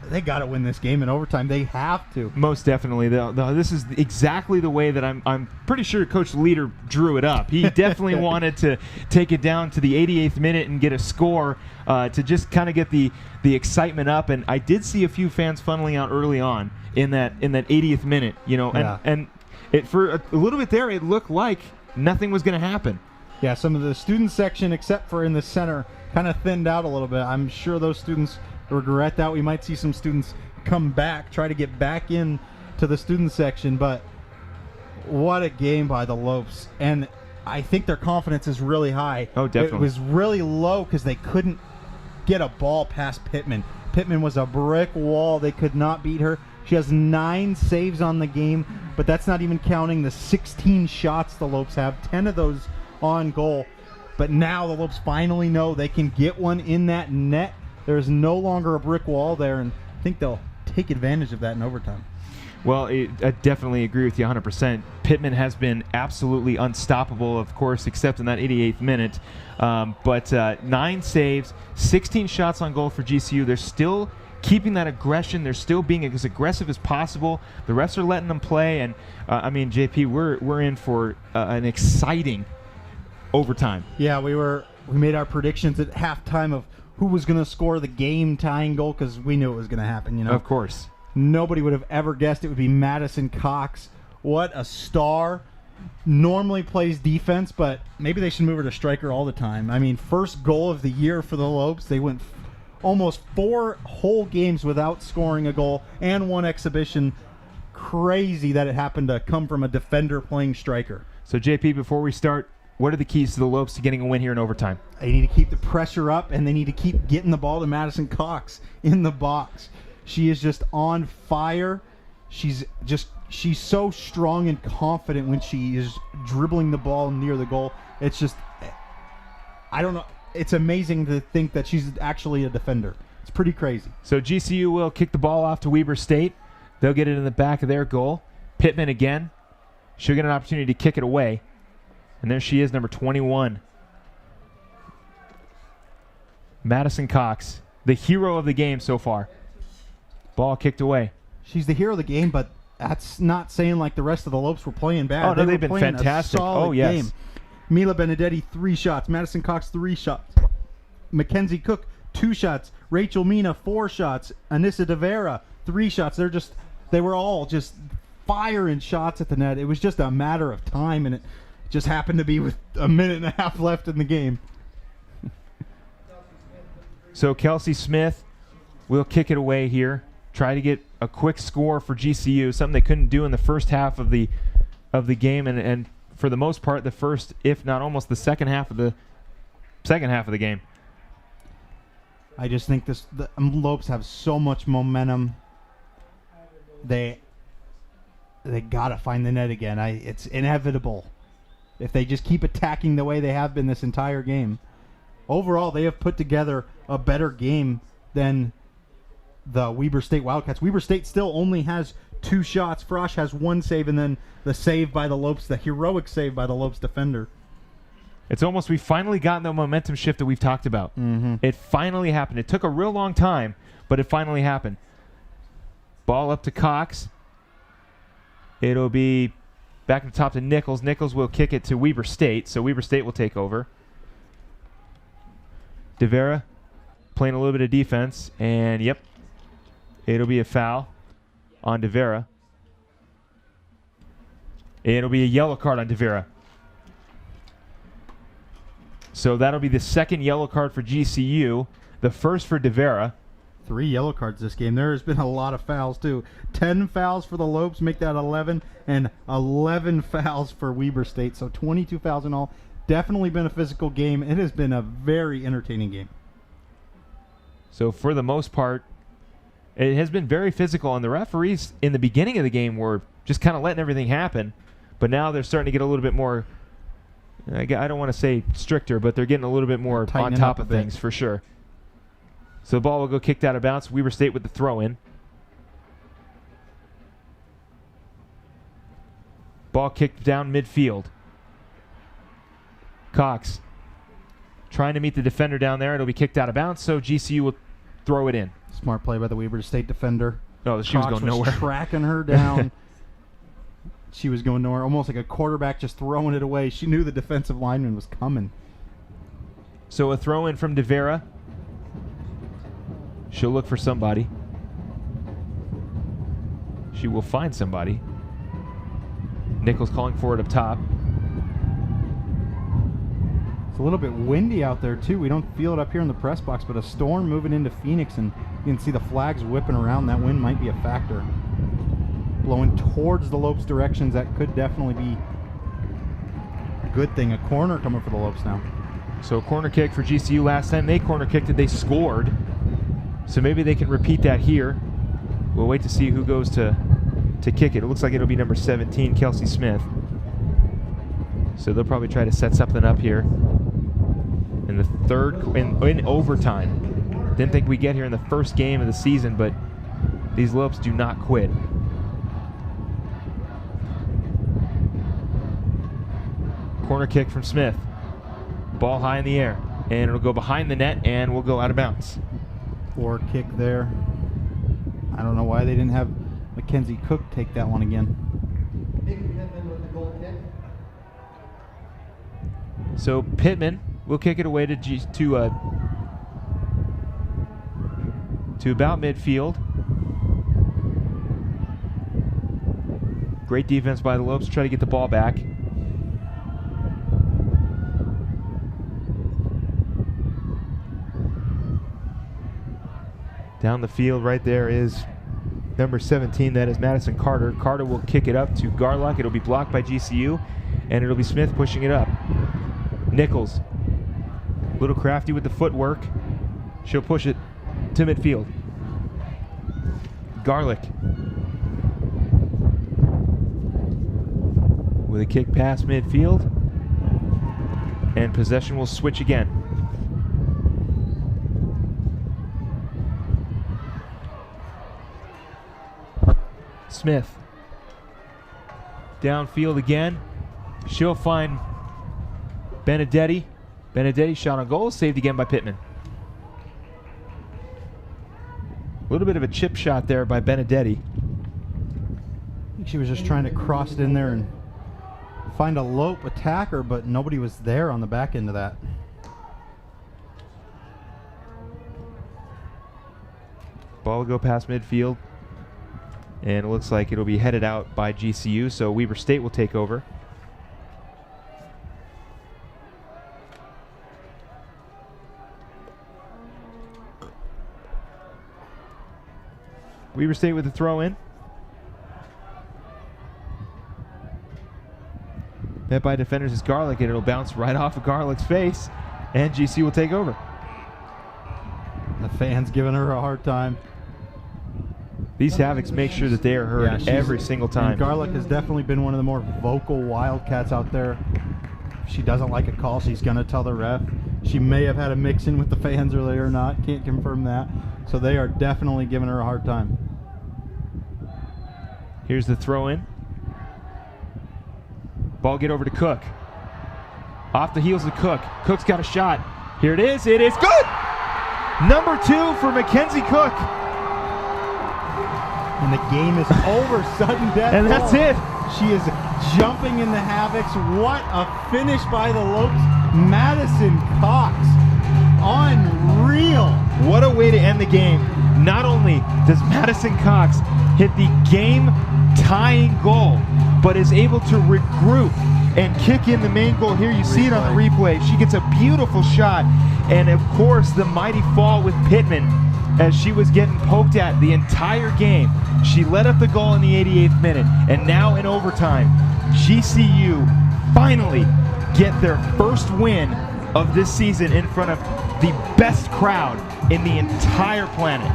Speaker 13: they got to win this game in overtime. They have to.
Speaker 2: Most definitely. This is exactly the way that I'm pretty sure Coach Leader drew it up. He definitely wanted to take it down to the 88th minute and get a score to just kind of get the excitement up. And I did see a few fans funneling out early on in that 80th minute, and it for a little bit there it looked like nothing was going to happen.
Speaker 13: Yeah, some of the student section, except for in the center, kind of thinned out a little bit. I'm sure those students regret that. We might see some students come back, try to get back in to the student section, but what a game by the Lopes. And I think their confidence is really high.
Speaker 2: Oh, definitely.
Speaker 13: It was really low because they couldn't get a ball past Pittman. Pittman was a brick wall. They could not beat her. She has 9 saves on the game, but that's not even counting the 16 shots the Lopes have, 10 of those on goal. But now the Lopes finally know they can get one in that net. There's no longer a brick wall there, and I think they'll take advantage of that in overtime.
Speaker 2: Well, I definitely agree with you 100%. Pittman has been absolutely unstoppable, of course, except in that 88th minute. But 9 saves, 16 shots on goal for GCU. They're still keeping that aggression. They're still being as aggressive as possible. The refs are letting them play, and JP, we're in for an exciting overtime.
Speaker 13: Yeah, we made our predictions at halftime of who was going to score the game-tying goal because we knew it was going to happen.
Speaker 2: Of course.
Speaker 13: Nobody would have ever guessed it would be Madison Cox. What a star. Normally plays defense, but maybe they should move her to striker all the time. I mean, first goal of the year for the Lopes. They went almost 4 whole games without scoring a goal and 1 exhibition. Crazy that it happened to come from a defender playing striker.
Speaker 2: So, JP, before we start, what are the keys to the Lopes to getting a win here in overtime?
Speaker 13: They need to keep the pressure up, and they need to keep getting the ball to Madison Cox in the box. She is just on fire. She's so strong and confident when she is dribbling the ball near the goal. It's just, I don't know. It's amazing to think that she's actually a defender. It's pretty crazy.
Speaker 2: So GCU will kick the ball off to Weber State. They'll get it in the back of their goal. Pittman again. She'll get an opportunity to kick it away. And there she is, number 21. Madison Cox, the hero of the game so far. Ball kicked away.
Speaker 13: She's the hero of the game, but that's not saying like the rest of the Lopes were playing bad.
Speaker 2: Oh, no, they've been fantastic.
Speaker 13: Oh,
Speaker 2: yes.
Speaker 13: Game. Mila Benedetti, 3 shots. Madison Cox, 3 shots. Mackenzie Cook, 2 shots. Rachel Mina, 4 shots. Anissa DeVera, 3 shots. They were all just firing shots at the net. It was just a matter of time, and it just happened to be with a minute and a half left in the game.
Speaker 2: So Kelsey Smith will kick it away here. Try to get a quick score for GCU, something they couldn't do in the first half of the game, and for the most part, the first, if not almost the second half of the game.
Speaker 13: I just think the Lopes have so much momentum. They gotta find the net again. It's inevitable if they just keep attacking the way they have been this entire game. Overall, they have put together a better game than the Weber State Wildcats. Weber State still only has 2 shots. Frosch has 1 save, and then the save by the Lopes, the heroic save by the Lopes defender.
Speaker 2: It's almost, we've finally gotten the momentum shift that we've talked about. It finally happened. It took a real long time, but it finally happened. Ball up to Cox. It'll be back at the top to Nichols. Nichols will kick it to Weber State, so Weber State will take over. DeVera playing a little bit of defense, and yep, it'll be a foul on DeVera. It'll be a yellow card on DeVera. So that'll be the second yellow card for GCU, the first for DeVera.
Speaker 13: 3 yellow cards this game. There has been a lot of fouls, too. 10 fouls for the Lopes, make that 11, and 11 fouls for Weber State. So 22 fouls in all. Definitely been a physical game. It has been a very entertaining game.
Speaker 2: So for the most part, it has been very physical, and the referees in the beginning of the game were just kind of letting everything happen, but now they're starting to get a little bit more, I don't want to say stricter, but they're getting a little bit more on top of things for sure. So the ball will go kicked out of bounds. Weber State with the throw in. Ball kicked down midfield. Cox trying to meet the defender down there. It'll be kicked out of bounds, so GCU will throw it in.
Speaker 13: Smart play by the Weber State defender.
Speaker 2: Oh, she was going nowhere.
Speaker 13: Tracking her down. She was going nowhere, almost like a quarterback just throwing it away. She knew the defensive lineman was coming.
Speaker 2: So a throw in from DeVera. She'll look for somebody. She will find somebody. Nichols calling for it up top.
Speaker 13: It's a little bit windy out there, too. We don't feel it up here in the press box, but a storm moving into Phoenix, and you can see the flags whipping around. That wind might be a factor. Blowing towards the Lopes directions, that could definitely be a good thing. A corner coming for the Lopes now.
Speaker 2: So a corner kick for GCU. Last time they corner kicked it, they scored. So maybe they can repeat that here. We'll wait to see who goes to kick it. It looks like it'll be number 17, Kelsey Smith. So they'll probably try to set something up here in the third, in overtime. Didn't think we'd get here in the first game of the season, but these Lopes do not quit. Corner kick from Smith. Ball high in the air, and it'll go behind the net, and we'll go out of bounds.
Speaker 13: Or kick there. I don't know why they didn't have Mackenzie Cook take that one again.
Speaker 2: So Pittman will kick it away to about midfield. Great defense by the Lopes. Try to get the ball back. Down the field right there is number 17. That is Madison Carter. Carter will kick it up to Garlock. It'll be blocked by GCU, and it'll be Smith pushing it up. Nichols, a little crafty with the footwork. She'll push it to midfield. Garlick with a kick past midfield, and possession will switch again. Smith downfield again. She'll find Benedetti. Benedetti shot on goal, saved again by Pittman. A little bit of a chip shot there by Benedetti.
Speaker 13: I think she was just trying to cross it in there and find a Lope attacker, but nobody was there on the back end of that.
Speaker 2: Ball will go past midfield. And it looks like it'll be headed out by GCU, so Weber State will take over. Weber State with the throw in. Met by defenders is Garlick, and it'll bounce right off of Garlick's face, and GCU will take over.
Speaker 13: The fans giving her a hard time.
Speaker 2: These Havocs make sure that they are heard every single time.
Speaker 13: Garlick has definitely been one of the more vocal Wildcats out there. If she doesn't like a call, she's going to tell the ref. She may have had a mix-in with the fans earlier or not. Can't confirm that. So they are definitely giving her a hard time.
Speaker 2: Here's the throw-in. Ball get over to Cook. Off the heels of Cook. Cook's got a shot. Here it is. It is good! Number 2 for Mackenzie Cook.
Speaker 13: And the game is over, sudden death.
Speaker 2: And that's it.
Speaker 13: She is jumping in the Havocs. What a finish by the Lopes. Madison Cox. Unreal.
Speaker 2: What a way to end the game. Not only does Madison Cox hit the game-tying goal, but is able to regroup and kick in the main goal. Here you see it on the replay. She gets a beautiful shot. And of course, the mighty fall with Pittman as she was getting poked at the entire game. She led up the goal in the 88th minute. And now in overtime, GCU finally get their first win of this season in front of the best crowd in the entire planet.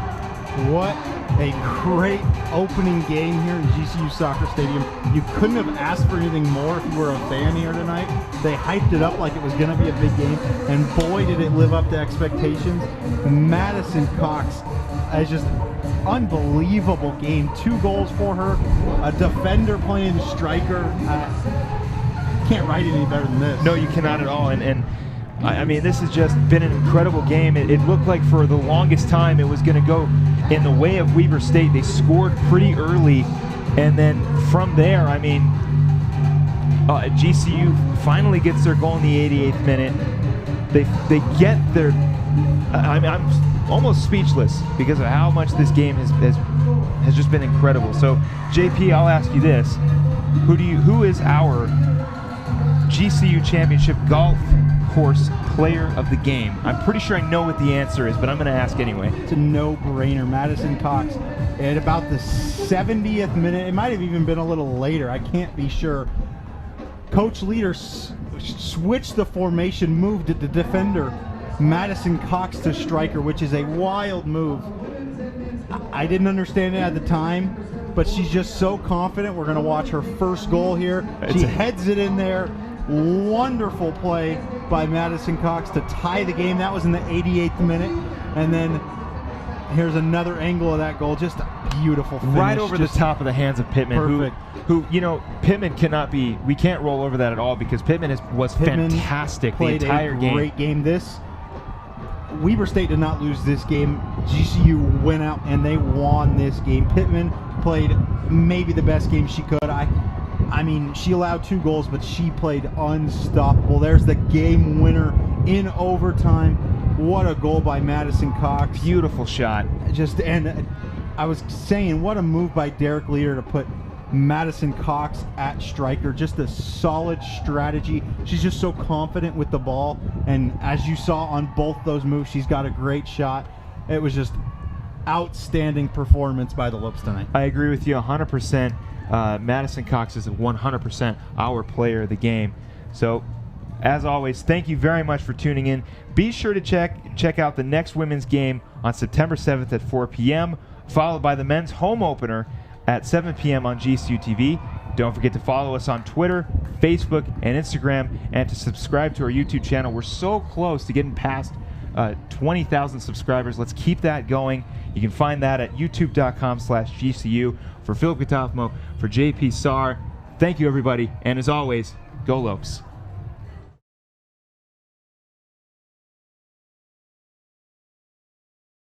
Speaker 13: What a great opening game here in GCU Soccer Stadium. You couldn't have asked for anything more if you were a fan here tonight. They hyped it up like it was going to be a big game, and boy did it live up to expectations. Madison Cox has just unbelievable game. 2 goals for her, a defender playing striker. Can't write it any better than this.
Speaker 2: No, you cannot at all. And I mean, this has just been an incredible game. It looked like for the longest time it was going to go in the way of Weber State. They scored pretty early, and then from there, I mean, GCU finally gets their goal in the 88th minute. They get their. I'm almost speechless because of how much this game has just been incredible. So, JP, I'll ask you this: who is our GCU Championship golf course player of the game? I'm pretty sure I know what the answer is, but I'm going to ask anyway.
Speaker 13: It's a no-brainer. Madison Cox at about the 70th minute. It might have even been a little later. I can't be sure. Coach Leader switched the formation, moved the defender Madison Cox to striker, which is a wild move. I didn't understand it at the time, but she's just so confident. We're going to watch her first goal here. She heads it in there. Wonderful play by Madison Cox to tie the game. That was in the 88th minute. And then here's another angle of that goal. Just a beautiful finish.
Speaker 2: Right over the top of the hands of Pittman.
Speaker 13: Perfect.
Speaker 2: Who, you know, Pittman cannot be, we can't roll over that at all because Pittman was fantastic the entire game.
Speaker 13: Great game. Weber State did not lose this game. GCU went out and they won this game. Pittman played maybe the best game she could. I mean, she allowed 2 goals, but she played unstoppable. There's the game winner in overtime. What a goal by Madison Cox.
Speaker 2: Beautiful shot.
Speaker 13: And I was saying, what a move by Derek Leader to put Madison Cox at striker. Just a solid strategy. She's just so confident with the ball. And as you saw on both those moves, she's got a great shot. It was just outstanding performance by the Lopes tonight.
Speaker 2: I agree with you 100%. Madison Cox is 100% our player of the game. So, as always, thank you very much for tuning in. Be sure to check out the next women's game on September 7th at 4 p.m., followed by the men's home opener at 7 p.m. on GCU TV. Don't forget to follow us on Twitter, Facebook, and Instagram, and to subscribe to our YouTube channel. We're so close to getting past 20,000 subscribers. Let's keep that going. You can find that at youtube.com/GCU. For Philip Katafmo, for JP Saar, thank you, everybody. And as always, go Lopes.